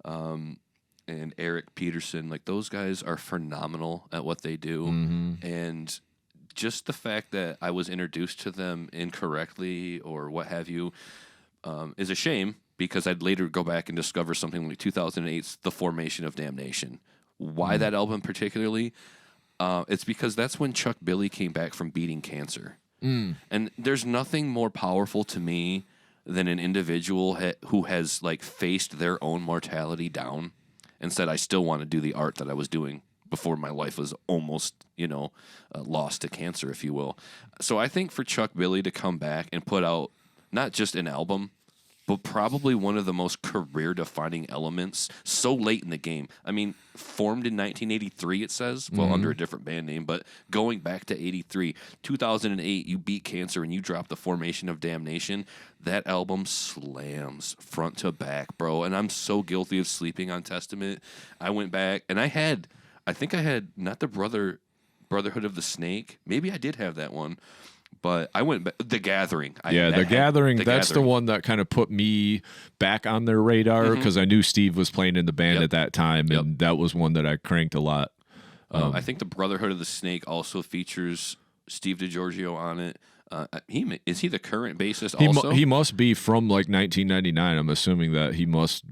and Eric Peterson, like, those guys are phenomenal at what they do. And just the fact that I was introduced to them incorrectly or what have you is a shame, because I'd later go back and discover something like 2008's The Formation of Damnation. Why that album particularly? It's because that's when Chuck Billy came back from beating cancer. And there's nothing more powerful to me than an individual who has like faced their own mortality down and said, I still want to do the art that I was doing before my life was almost, you know, lost to cancer, if you will. So I think for Chuck Billy to come back and put out not just an album, but probably one of the most career-defining elements so late in the game. I mean, formed in 1983, it says, well, under a different band name, but going back to 83, 2008, you beat cancer and you drop The Formation of Damnation. That album slams front to back, bro. And I'm so guilty of sleeping on Testament. I went back, and I think I had not the Brotherhood of the Snake. Maybe I did have that one. But I went back, The Gathering. The Gathering. That's the one that kind of put me back on their radar, because I knew Steve was playing in the band at that time, and that was one that I cranked a lot. I think the Brotherhood of the Snake also features Steve DiGiorgio on it. Is he the current bassist also? He must be from like 1999. I'm assuming that he must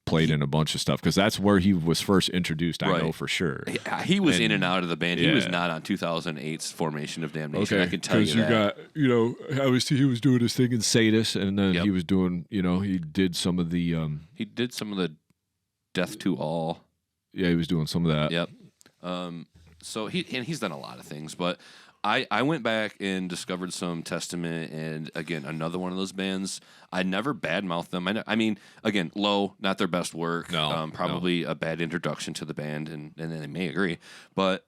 played in a bunch of stuff, because that's where he was first introduced. I know for sure. He was in and out of the band. He was not on 2008's Formation of Damnation. I can tell you that. Because you got, obviously he was doing his thing in Sadus, and then he was doing, he did some of the Death to All. Yeah, he was doing some of that. Yep. So he's done a lot of things, but I went back and discovered some Testament, and again, another one of those bands. I never badmouthed them. I mean, again, low, not their best work. Probably a bad introduction to the band, and they may agree. But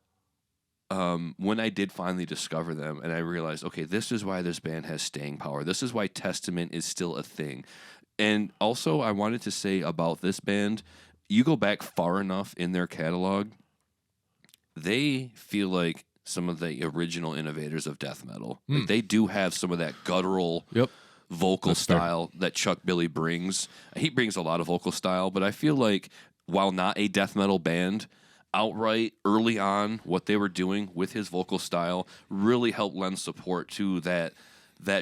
when I did finally discover them, and I realized, okay, this is why this band has staying power. This is why Testament is still a thing. And also, I wanted to say about this band, you go back far enough in their catalog, they feel like some of the original innovators of death metal. Like, they do have some of that guttural vocal style that Chuck Billy brings. He brings a lot of vocal style, but I feel like while not a death metal band, outright early on, what they were doing with his vocal style really helped lend support to that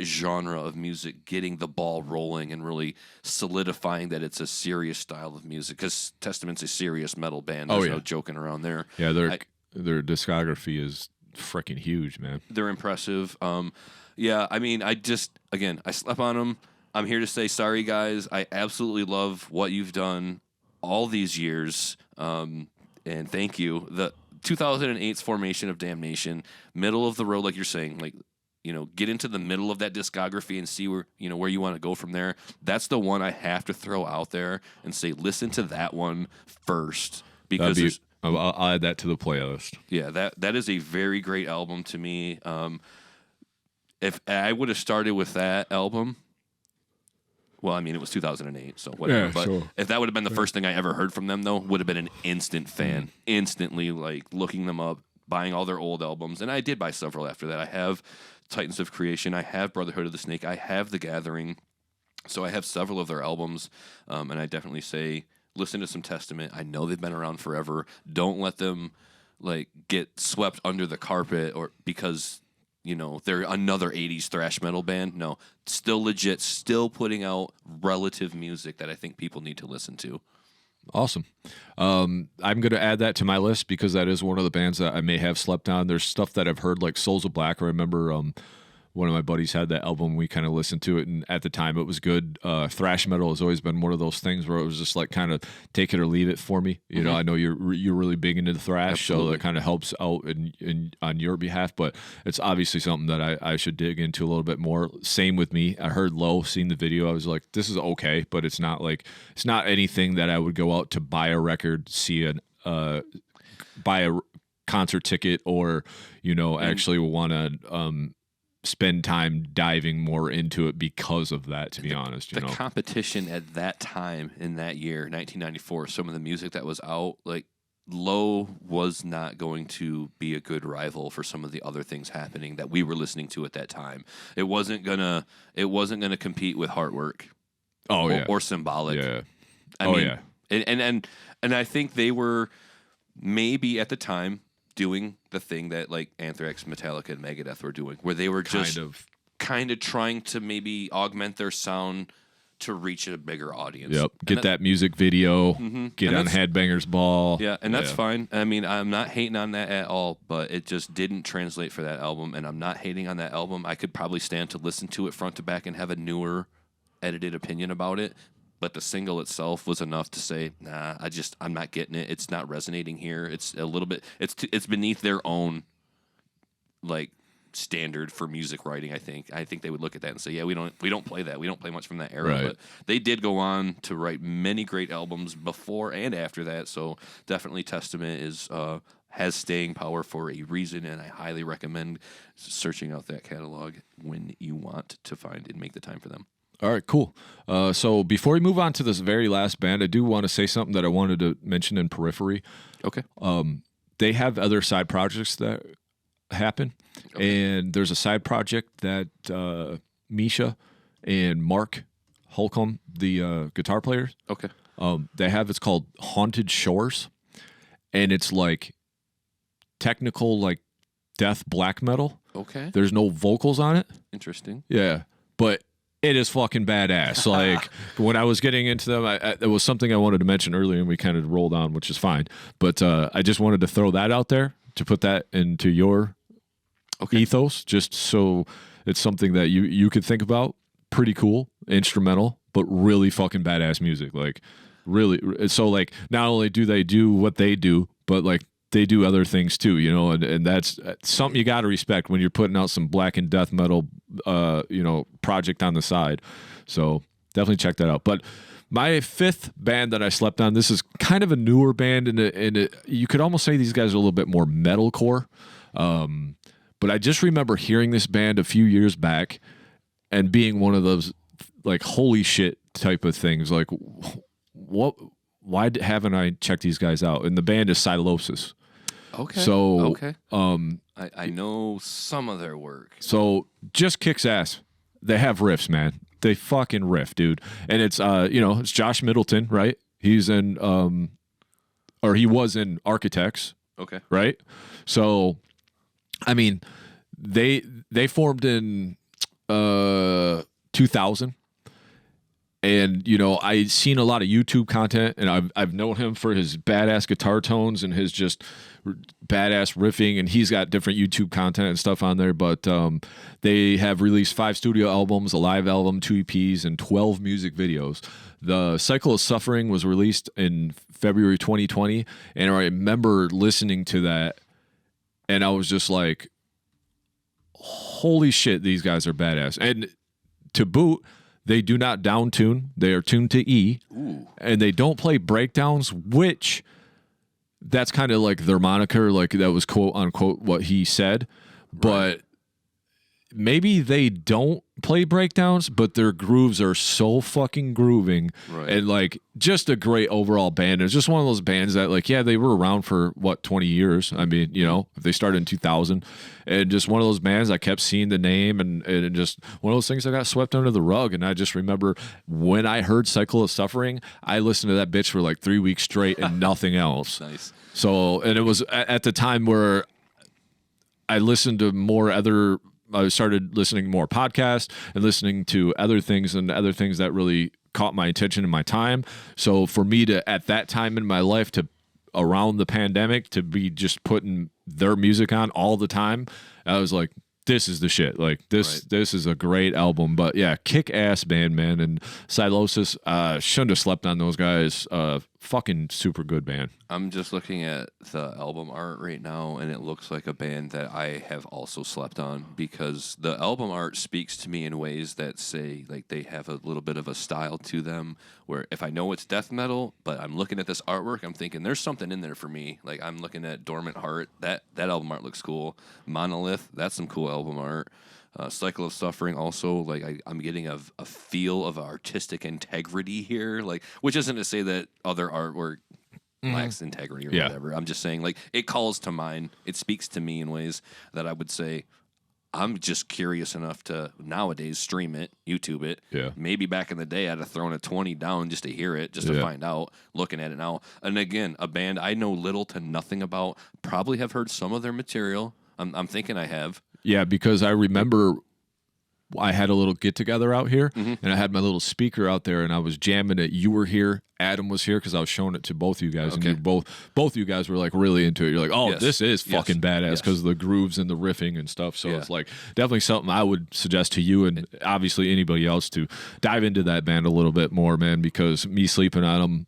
genre of music getting the ball rolling and really solidifying that it's a serious style of music, because Testament's a serious metal band. There's no joking around there. Yeah, their discography is freaking huge, man. They're impressive. Yeah, I mean, I slept on them. I'm here to say sorry, guys. I absolutely love what you've done all these years, and thank you. The 2008's formation of Damnation, middle of the road, like you're saying, like, you know, get into the middle of that discography and see where you want to go from there. That's the one I have to throw out there and say, listen to that one first, because I'll add that to the playlist. Yeah, that is a very great album to me. If I would have started with that album, well, I mean, it was 2008, so whatever. Yeah, but sure. if that would have been the first thing I ever heard from them, though, would have been an instant fan. Instantly, like, looking them up, buying all their old albums. And I did buy several after that. I have Titans of Creation. I have Brotherhood of the Snake. I have The Gathering. So I have several of their albums. And I definitely say, listen to some Testament. I know they've been around forever. Don't let them, like, get swept under the carpet or because, you know, they're another 80s thrash metal band. No, still legit, still putting out relative music that I think people need to listen to. Awesome. I'm going to add that to my list because that is one of the bands that I may have slept on. There's stuff that I've heard, like Souls of Black. I remember one of my buddies had that album. We kind of listened to it, and at the time it was good. Thrash metal has always been one of those things where it was just like kind of take it or leave it for me. You know, I know you're really big into the thrash, Absolutely. So that kind of helps out on your behalf. But it's obviously something that I should dig into a little bit more. Same with me. I heard Low, seen the video. I was like, this is okay, but it's not anything that I would go out to buy a record, buy a concert ticket, or actually want to spend time diving more into it because of that, to be honest. The competition at that time in that year, 1994, some of the music that was out, like, Low was not going to be a good rival for some of the other things happening that we were listening to at that time. It wasn't gonna compete with Heartwork. Or Symbolic. Yeah. I mean, and I think they were maybe at the time doing the thing that, like, Anthrax, Metallica, and Megadeth were doing, where they were just kind of trying to maybe augment their sound to reach a bigger audience. Yep. Get that music video, get on Headbangers Ball. Yeah, and that's fine. I mean, I'm not hating on that at all, but it just didn't translate for that album, and I'm not hating on that album. I could probably stand to listen to it front to back and have a newer, edited opinion about it. But the single itself was enough to say, nah, I'm not getting it. It's not resonating here. It's a little bit, it's beneath their own, like, standard for music writing. I think they would look at that and say, yeah, we don't play that. We don't play much from that era. Right. But they did go on to write many great albums before and after that. So definitely Testament has staying power for a reason, and I highly recommend searching out that catalog when you want to find and make the time for them. All right, cool. So before we move on to this very last band, I do want to say something that I wanted to mention in Periphery. Okay. They have other side projects that happen, and there's a side project that Misha and Mark Holcomb, the guitar players, they have. It's called Haunted Shores, and it's like technical, like death black metal. Okay. There's no vocals on it. Interesting. Yeah, but it is fucking badass. Like, when I was getting into them, it was something I wanted to mention earlier, and we kind of rolled on, which is fine. But I just wanted to throw that out there to put that into your ethos, just so it's something that you could think about. Pretty cool, instrumental, but really fucking badass music. Like, really. So, like, not only do they do what they do, but, like, they do other things too, and that's something you got to respect when you're putting out some black and death metal, project on the side. So definitely check that out. But my fifth band that I slept on, this is kind of a newer band, and you could almost say these guys are a little bit more metalcore. But I just remember hearing this band a few years back and being one of those, like, holy shit type of things. Like, what? Why haven't I checked these guys out? And the band is Silosis. Okay. So, I know some of their work. So just kicks ass. They have riffs, man. they fucking riff, dude. And it's it's Josh Middleton, right? He's in or he was in Architects. Okay. Right? So I mean, they formed in 2000. And I'd seen a lot of YouTube content, and I've known him for his badass guitar tones and his just badass riffing, and he's got different YouTube content and stuff on there. But they have released 5 studio albums, a live album, 2 EPs, and 12 music videos. The Cycle of Suffering was released in February 2020, and I remember listening to that, and I was just like, "Holy shit, these guys are badass!" And to boot, they do not down tune. They are tuned to E. Ooh. And they don't play breakdowns, which that's kind of like their moniker. Like that was quote unquote what he said. But maybe they don't play breakdowns, but their grooves are so fucking grooving. Right. And like just a great overall band. It's just one of those bands that like, yeah, they were around for 20 years. I mean, they started in 2000, and just one of those bands I kept seeing the name, and just one of those things that got swept under the rug. And I just remember when I heard Cycle of Suffering, I listened to that bitch for like 3 weeks straight and nothing else. Nice. So, and it was at the time where I listened to I started listening more podcasts and listening to other things that really caught my attention and my time. So for me to, at that time in my life, to around the pandemic, to be just putting their music on all the time, I was like, this is the shit. Like this is a great album. But yeah, kick-ass band, man. And Silosis, shouldn't have slept on those guys. Fucking super good band. I'm just looking at the album art right now, and it looks like a band that I have also slept on, because the album art speaks to me in ways that say like they have a little bit of a style to them, where if I know it's death metal, but I'm looking at this artwork, I'm thinking there's something in there for me. Like I'm looking at Dormant Heart, that album art looks cool. Monolith, that's some cool album art. Cycle of Suffering also, like I'm getting a feel of artistic integrity here, like, which isn't to say that other artwork lacks integrity or whatever. I'm just saying, like, it calls to mind, it speaks to me in ways that I would say I'm just curious enough to nowadays stream it, YouTube it. Yeah. Maybe back in the day I'd have thrown a 20 down just to hear it, just to find out, looking at it now. And again, a band I know little to nothing about, probably have heard some of their material. I'm thinking I have. Yeah, because I remember I had a little get-together out here, and I had my little speaker out there, and I was jamming it. You were here. Adam was here, because I was showing it to both of you guys, and you both of you guys were like really into it. You're like, oh, this is fucking badass, because of the grooves and the riffing and stuff. So it's like definitely something I would suggest to you, and obviously anybody else, to dive into that band a little bit more, man, because me sleeping on them,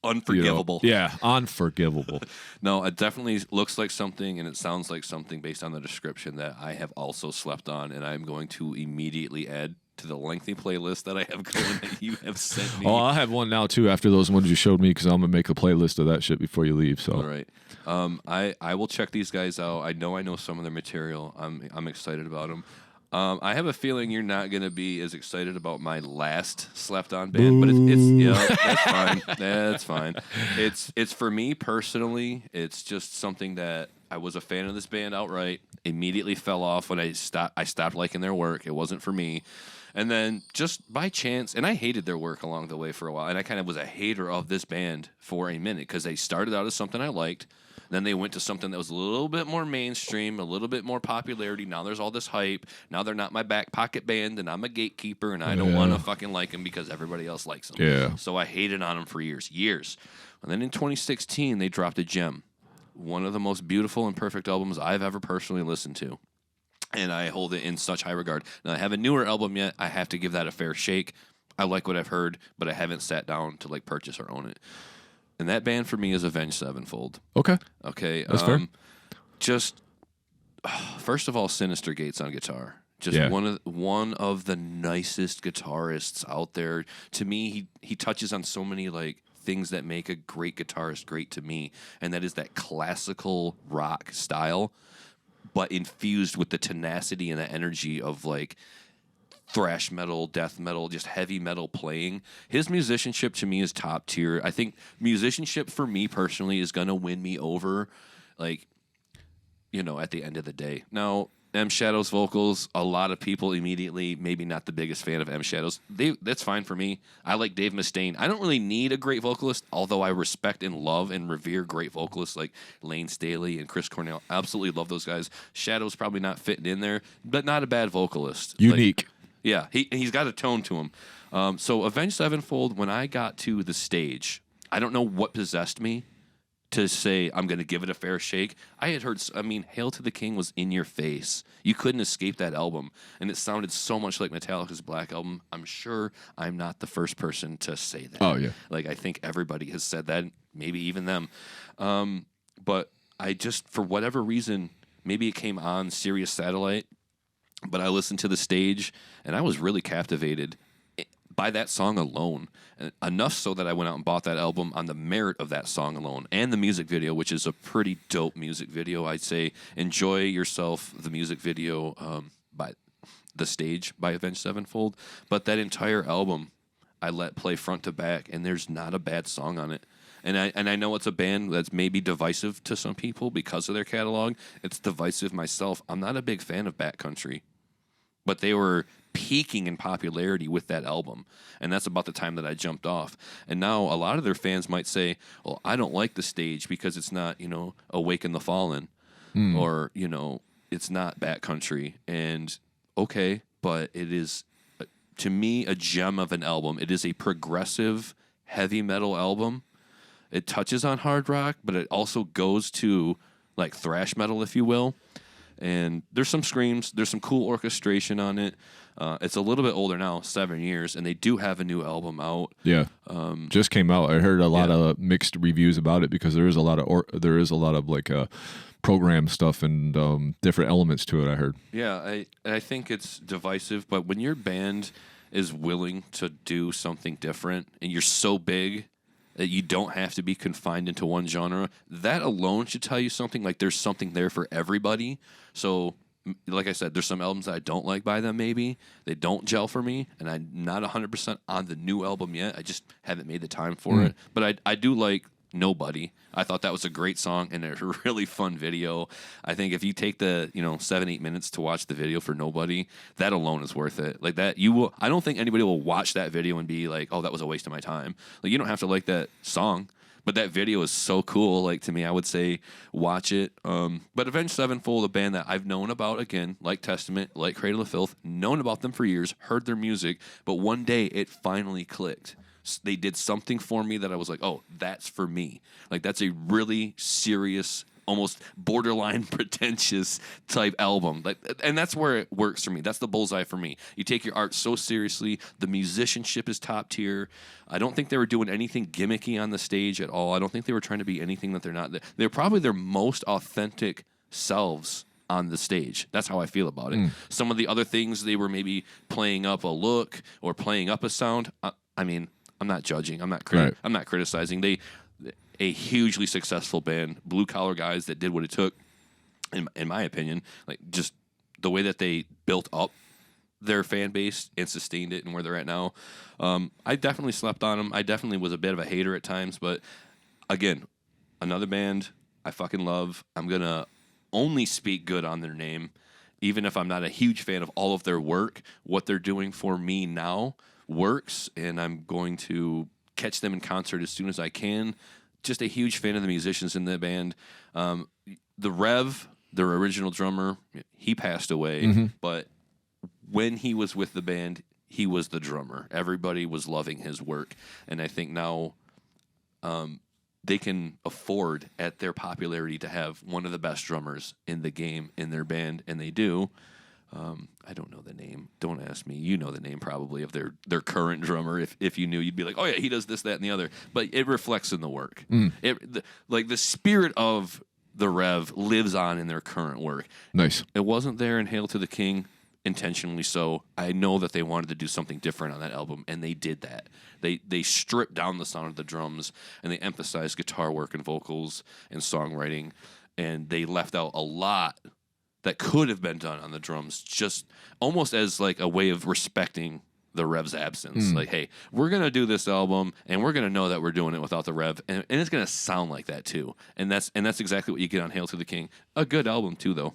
unforgivable. Unforgivable. No, it definitely looks like something, and it sounds like something based on the description that I have also slept on, and I'm going to immediately add to the lengthy playlist that I have going that you have sent me. Oh, I'll have one now too after those ones you showed me, because I'm gonna make a playlist of that shit before you leave. So all right, I will check these guys out. I know some of their material. I'm excited about them. I have a feeling you're not going to be as excited about my last slept on band, but it's that's fine. That's fine. It's for me personally. It's just something that I was a fan of this band outright. Immediately fell off when I stopped liking their work. It wasn't for me. And then just by chance, and I hated their work along the way for a while, and I kind of was a hater of this band for a minute, because they started out as something I liked. Then they went to something that was a little bit more mainstream, a little bit more popularity. Now there's all this hype. Now they're not my back pocket band, and I'm a gatekeeper, and I don't want to fucking like them because everybody else likes them. Yeah. So I hated on them for years. And then in 2016, they dropped a gem. One of the most beautiful and perfect albums I've ever personally listened to. And I hold it in such high regard. Now, I have a newer album yet. I have to give that a fair shake. I like what I've heard, but I haven't sat down to like purchase or own it. And that band for me is Avenged Sevenfold. Okay. That's fair. Just first of all, Sinister Gates on guitar. Just one of the nicest guitarists out there. To me, he touches on so many like things that make a great guitarist great to me, and that is that classical rock style, but infused with the tenacity and the energy of like thrash metal, death metal, just heavy metal playing. His musicianship to me is top tier. I think musicianship for me personally is going to win me over, like, at the end of the day. Now, M Shadow's vocals, a lot of people immediately, maybe not the biggest fan of M Shadow's. That's fine for me. I like Dave Mustaine. I don't really need a great vocalist, although I respect and love and revere great vocalists like Lane Staley and Chris Cornell. Absolutely love those guys. Shadow's probably not fitting in there, but not a bad vocalist. Unique. He's got a tone to him. So Avenged Sevenfold, when I got to the stage, I don't know what possessed me to say I'm going to give it a fair shake. I had heard, Hail to the King was in your face. You couldn't escape that album, and it sounded so much like Metallica's Black Album. I'm sure I'm not the first person to say that. Oh, yeah. Like, I think everybody has said that, maybe even them. But I just, for whatever reason, maybe it came on Sirius Satellite, but I listened to the stage, and I was really captivated by that song alone, enough so that I went out and bought that album on the merit of that song alone, and the music video, which is a pretty dope music video. I'd say enjoy yourself the music video by The Stage by Avenged Sevenfold, but that entire album I let play front to back, and there's not a bad song on it. And I know it's a band that's maybe divisive to some people because of their catalog. It's divisive myself. I'm not a big fan of Backcountry, but they were peaking in popularity with that album, and that's about the time that I jumped off. And now a lot of their fans might say, well, I don't like The Stage because it's not, Awaken the Fallen, or, it's not Backcountry. And okay, but it is, to me, a gem of an album. It is a progressive heavy metal album. It touches on hard rock, but it also goes to like thrash metal, if you will. And there's some screams. There's some cool orchestration on it. It's a little bit older now, 7 years, and they do have a new album out. Yeah, just came out. I heard a lot of mixed reviews about it because there is a lot of like program stuff and different elements to it. I heard. Yeah, I think it's divisive, but when your band is willing to do something different, and you're so big that you don't have to be confined into one genre, that alone should tell you something. Like, there's something there for everybody. So, like I said, there's some albums that I don't like by them, maybe. They don't gel for me, and I'm not 100% on the new album yet. I just haven't made the time for it. But I do like Nobody. I thought that was a great song and a really fun video. I think if you take the 7-8 minutes to watch the video for Nobody, that alone is worth it. Like that, I don't think anybody will watch that video and be like, oh, that was a waste of my time. Like, you don't have to like that song, but that video is so cool. Like, to me, I would say watch it. But Avenged Sevenfold, a band that I've known about, again, like Testament, like Cradle of Filth, known about them for years, heard their music, but one day it finally clicked. They did something for me that I was like, oh, that's for me. Like, that's a really serious, almost borderline pretentious type album. Like, and that's where it works for me. That's the bullseye for me. You take your art so seriously. The musicianship is top tier. I don't think they were doing anything gimmicky on the stage at all. I don't think they were trying to be anything that they're not. They're probably their most authentic selves on the stage. That's how I feel about it. Some of the other things, they were maybe playing up a look or playing up a sound. I'm not judging. I'm not criticizing. A hugely successful band, blue collar guys that did what it took. In my opinion, like just the way that they built up their fan base and sustained it and where they're at now. I definitely slept on them. I definitely was a bit of a hater at times, but again, another band I fucking love. I'm gonna only speak good on their name, even if I'm not a huge fan of all of their work. What they're doing for me now works, and I'm going to catch them in concert as soon as I can. Just a huge fan of the musicians in the band. The Rev, their original drummer, he passed away, but when he was with the band, he was the drummer. Everybody was loving his work, and I think now they can afford, at their popularity, to have one of the best drummers in the game in their band, and they do. I don't know the name. Don't ask me. You know the name probably of their current drummer. If you knew, you'd be like, oh yeah, he does this, that, and the other. But it reflects in the work. Like the spirit of the Rev lives on in their current work. Nice. It wasn't there in Hail to the King, intentionally so. I know that they wanted to do something different on that album, and they did that. They stripped down the sound of the drums, and they emphasized guitar work and vocals and songwriting, and they left out a lot that could have been done on the drums, just almost as like a way of respecting the Rev's absence. Like, hey, we're going to do this album, and we're going to know that we're doing it without the Rev, and it's going to sound like that too. And that's exactly what you get on Hail to the King. A good album too, though.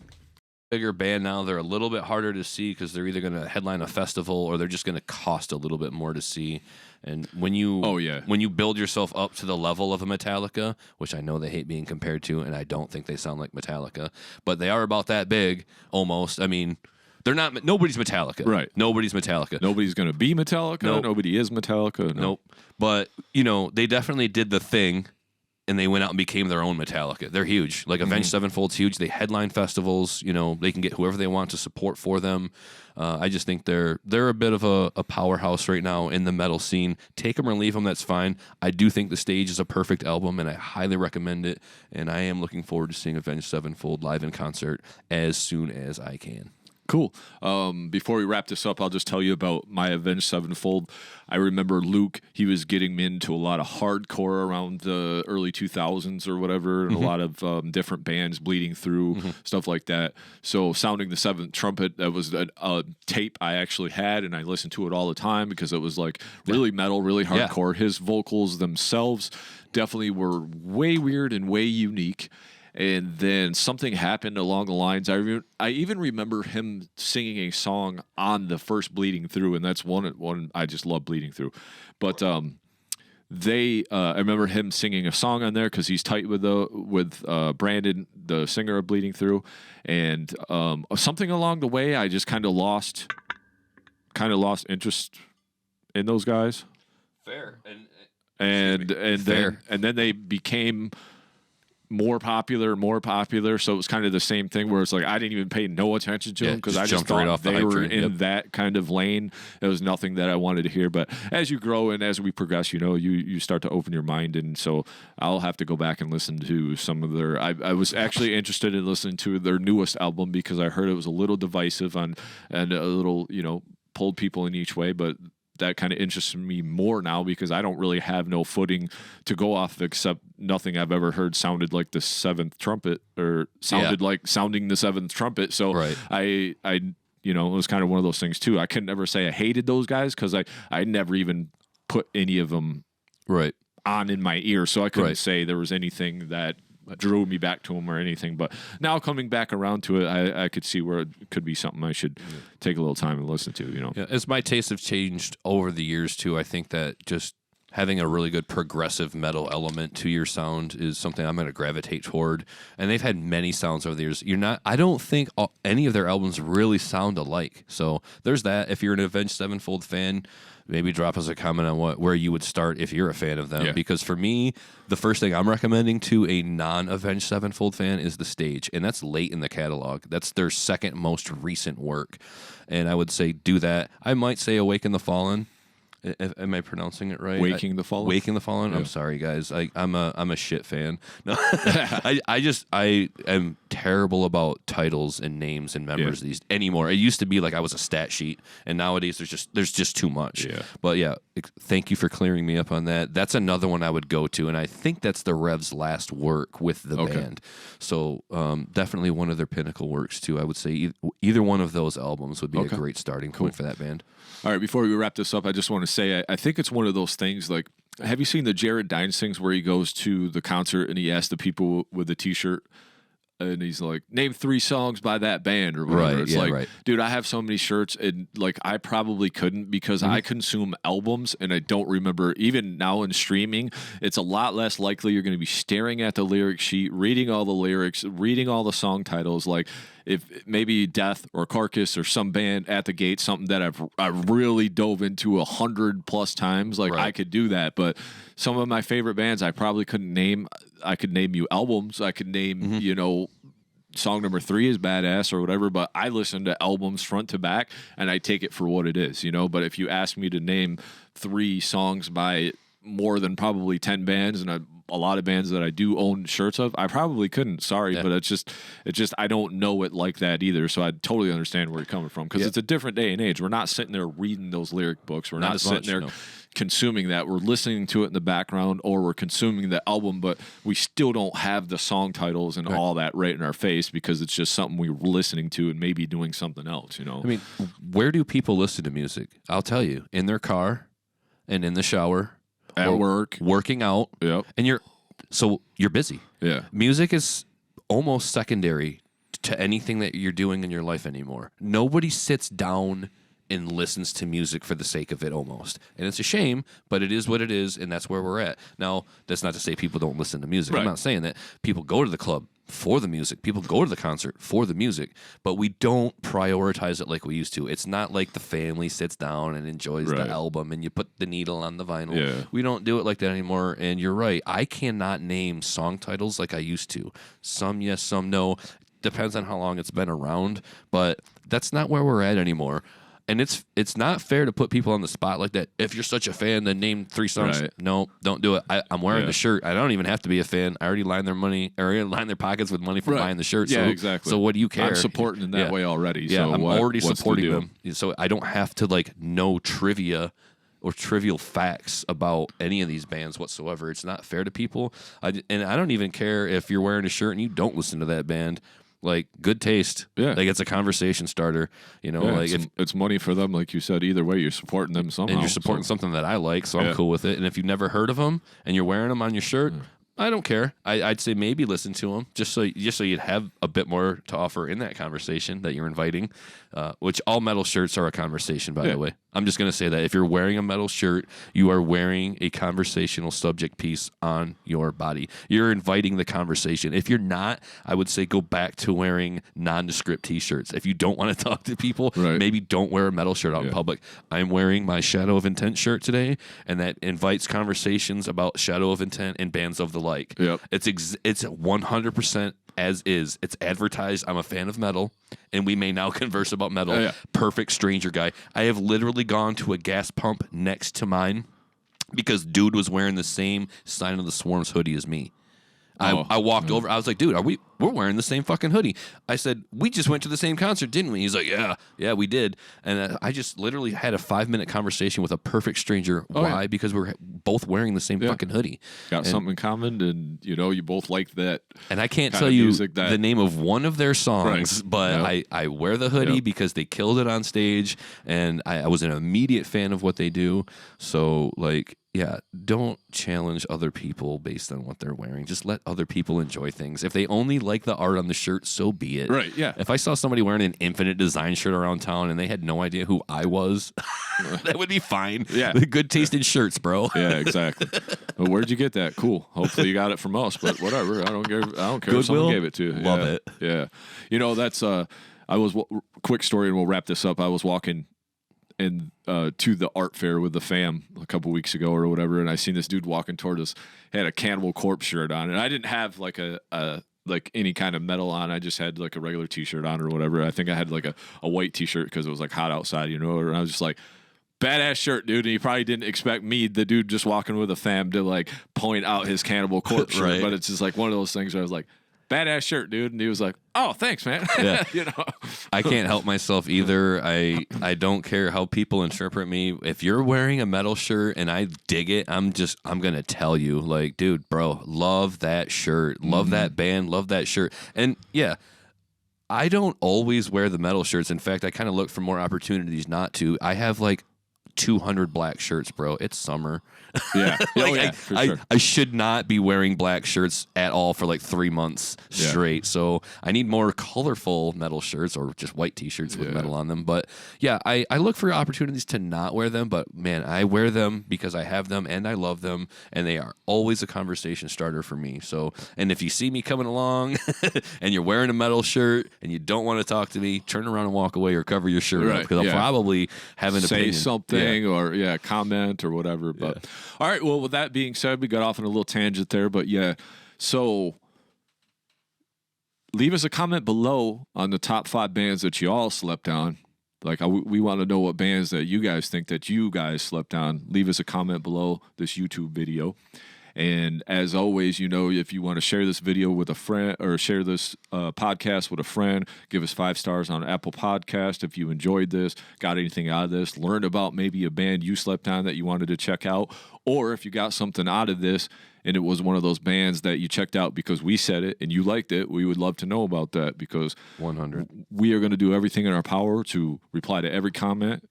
bigger band now. They're a little bit harder to see because they're either going to headline a festival or they're just going to cost a little bit more to see. And when you when you build yourself up to the level of a Metallica, which I know they hate being compared to, and I don't think they sound like Metallica, but they are about that big almost. I mean, they're not. Nobody's Metallica. Right. Nobody's Metallica. Nobody's going to be Metallica. Nope. Nobody is Metallica. Nope. But, they definitely did the thing, and they went out and became their own Metallica. They're huge. Like, Avenged Sevenfold's huge. They headline festivals. They can get whoever they want to support for them. I just think they're a bit of a powerhouse right now in the metal scene. Take them or leave them, that's fine. I do think The Stage is a perfect album, and I highly recommend it. And I am looking forward to seeing Avenged Sevenfold live in concert as soon as I can. Cool. Before we wrap this up, I'll just tell you about my Avenged Sevenfold. I remember Luke, he was getting me into a lot of hardcore around the early 2000s or whatever, and a lot of different bands, Bleeding Through, stuff like that. So Sounding the Seventh Trumpet, that was a tape I actually had, and I listened to it all the time because it was like really metal, really hardcore. His vocals themselves definitely were way weird and way unique. And then something happened along the lines. I even remember him singing a song on the first Bleeding Through, and that's one I just love Bleeding Through. But I remember him singing a song on there because he's tight with Brandon, the singer of Bleeding Through, and something along the way, I just kind of lost interest in those guys. Fair. And then they became more popular. So it was kind of the same thing where it's like I didn't even pay no attention to them because I just thought they were in that kind of lane. It was nothing that I wanted to hear. But as you grow and as we progress, you start to open your mind. And so I'll have to go back and listen to some of their. I was actually interested in listening to their newest album because I heard it was a little divisive and a little pulled people in each way, but that kind of interests me more now because I don't really have no footing to go off of except nothing I've ever heard sounded like the seventh trumpet or sounded like sounding the seventh trumpet. So I it was kind of one of those things too. I couldn't ever say I hated those guys because I never even put any of them on in my ear. So I couldn't say there was anything that drew me back to them or anything, but now coming back around to it, I could see where it could be something I should take a little time and listen to. As my tastes have changed over the years too, I think that just having a really good progressive metal element to your sound is something I'm going to gravitate toward. And they've had many sounds over the years. I don't think any of their albums really sound alike. So there's that. If you're an Avenged Sevenfold fan, maybe drop us a comment on where you would start if you're a fan of them. Yeah. Because for me, the first thing I'm recommending to a non-Avenged Sevenfold fan is The Stage. And that's late in the catalog. That's their second most recent work. And I would say do that. I might say Awaken the Fallen. Am I pronouncing it right? Waking the Fallen. Waking the Fallen. Yeah. I'm sorry, guys. I'm a shit fan. No, I am terrible about titles and names and members these anymore. It used to be like I was a stat sheet, and nowadays there's just too much. Yeah. But thank you for clearing me up on that. That's another one I would go to, and I think that's the Rev's last work with the band. So definitely one of their pinnacle works too. I would say either one of those albums would be a great starting point for that band. All right, before we wrap this up, I just want to say I think it's one of those things like, have you seen the Jared Dines things where he goes to the concert and he asks the people with the T-shirt and he's like, name 3 songs by that band or whatever. It's dude, I have so many shirts and like I probably couldn't because I consume albums and I don't remember. Even now in streaming, it's a lot less likely you're going to be staring at the lyric sheet, reading all the lyrics, reading all the song titles. Like if maybe Death or Carcass or some band at the gate, something that I've really dove into 100+ times, like I could do that. But some of my favorite bands I probably couldn't name. I could name you albums. I could name, song number 3 is badass or whatever, but I listen to albums front to back and I take it for what it is, But if you ask me to name 3 songs by more than probably 10 bands and a lot of bands that I do own shirts of, I probably couldn't. Sorry, but it's just I don't know it like that either. So I totally understand where you're coming from because it's a different day and age. We're not sitting there reading those lyric books. We're not sitting there consuming that. We're listening to it in the background or we're consuming the album, but we still don't have the song titles and all that right in our face because it's just something we were listening to and maybe doing something else. I mean, where do people listen to music? I'll tell you, in their car and in the shower. At work. Working out. Yep. And you're busy. Yeah. Music is almost secondary to anything that you're doing in your life anymore. Nobody sits down and listens to music for the sake of it almost. And it's a shame, but it is what it is, and that's where we're at. Now, that's not to say people don't listen to music. Right. I'm not saying that. People go to the club for the music. People go to the concert for the music, but we don't prioritize it like we used to. It's not like the family sits down and enjoys the album and you put the needle on the vinyl. Yeah. We don't do it like that anymore, and you're right. I cannot name song titles like I used to. Some yes, some no. Depends on how long it's been around, but that's not where we're at anymore. And it's not fair to put people on the spot like that. If you're such a fan, then name 3 songs. Right. No, don't do it. I'm wearing the shirt. I don't even have to be a fan. I already lined their pockets with money for buying the shirt. Yeah, exactly. So what do you care? I'm supporting in that way already. Yeah, so I'm already supporting them. So I don't have to know trivia or trivial facts about any of these bands whatsoever. It's not fair to people. And I don't even care if you're wearing a shirt and you don't listen to that band. Like, good taste. Yeah. Like, it's a conversation starter. It's money for them, like you said. Either way, you're supporting them somehow. And you're supporting something that I like, so I'm cool with it. And if you've never heard of them and you're wearing them on your shirt, I don't care. I'd say maybe listen to them just so you'd have a bit more to offer in that conversation that you're inviting, which all metal shirts are a conversation, by the way. I'm just going to say that if you're wearing a metal shirt, you are wearing a conversational subject piece on your body. You're inviting the conversation. If you're not, I would say go back to wearing nondescript T-shirts. If you don't want to talk to people, maybe don't wear a metal shirt out in public. I'm wearing my Shadow of Intent shirt today, and that invites conversations about Shadow of Intent and bands of the like. Yep. It's 100% as is. It's advertised. I'm a fan of metal, and we may now converse about metal. Perfect stranger guy. I have literally gone to a gas pump next to mine because dude was wearing the same Sign of the Swarms hoodie as me. I walked over. I was like, dude, we're wearing the same fucking hoodie. I said, we just went to the same concert, didn't we? He's like, yeah, we did. And I just literally had a 5-minute conversation with a perfect stranger. Why? Because we're both wearing the same fucking hoodie. Got something in common, and you both like that. And I can't tell you the name of one of their songs, but I wear the hoodie because they killed it on stage, and I was an immediate fan of what they do. So, don't challenge other people based on what they're wearing. Just let other people enjoy things. If they only like the art on the shirt, so be it. Right, yeah. If I saw somebody wearing an Infinite Design shirt around town and they had no idea who I was, that would be fine. Yeah. Good taste in shirts, bro. Yeah, exactly. Well, where'd you get that? Cool. Hopefully you got it from us, but whatever. I don't care if someone gave it to you. Love it. Yeah. That's quick story, and we'll wrap this up. I was walking to the art fair with the fam a couple weeks ago or whatever, and I seen this dude walking toward us, had a Cannibal Corpse shirt on, and I didn't have like any kind of metal on. I just had like a regular t-shirt on or whatever. I think I had like a white t-shirt because it was like hot outside, and I was just like, badass shirt, dude. And he probably didn't expect me, the dude just walking with a fam, to like point out his Cannibal Corpse shirt. But it's just like one of those things where I was like, badass shirt, dude. And he was like, oh, thanks, man. Yeah. I can't help myself either. I don't care how people interpret me. If you're wearing a metal shirt and I dig it, I'm going to tell you, like, dude, bro, love that shirt. Love that band. Love that shirt. And I don't always wear the metal shirts. In fact, I kind of look for more opportunities not to. I have like 200 black shirts, bro. It's summer. Yeah. I should not be wearing black shirts at all for like 3 months straight. So I need more colorful metal shirts or just white t-shirts with metal on them. But I look for opportunities to not wear them. But man, I wear them because I have them and I love them. And they are always a conversation starter for me. So, and if you see me coming along and you're wearing a metal shirt and you don't want to talk to me, turn around and walk away or cover your shirt up, because I'll probably have an opinion. Say something or comment or whatever. But all right, well, with that being said, we got off on a little tangent there, but so leave us a comment below on the top 5 bands that you all slept on. Like, we want to know what bands that you guys think that you guys slept on. Leave us a comment below this YouTube video. And as always, if you want to share this video with a friend or share this podcast with a friend, give us 5 stars on Apple Podcast. If you enjoyed this, got anything out of this, learned about maybe a band you slept on that you wanted to check out, or if you got something out of this and it was one of those bands that you checked out because we said it and you liked it, we would love to know about that, because 100. We are going to do everything in our power to reply to every comment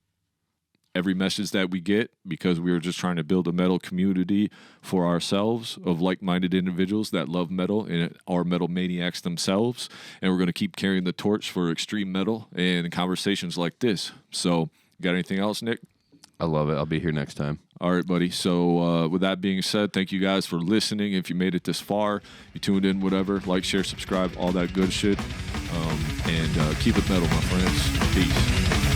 every message that we get, because we are just trying to build a metal community for ourselves of like-minded individuals that love metal and are metal maniacs themselves. And we're going to keep carrying the torch for extreme metal and conversations like this. So, got anything else, Nick? I love it. I'll be here next time. All right, buddy. So with that being said, thank you guys for listening. If you made it this far, you tuned in, whatever, like, share, subscribe, all that good shit. And keep it metal, my friends. Peace.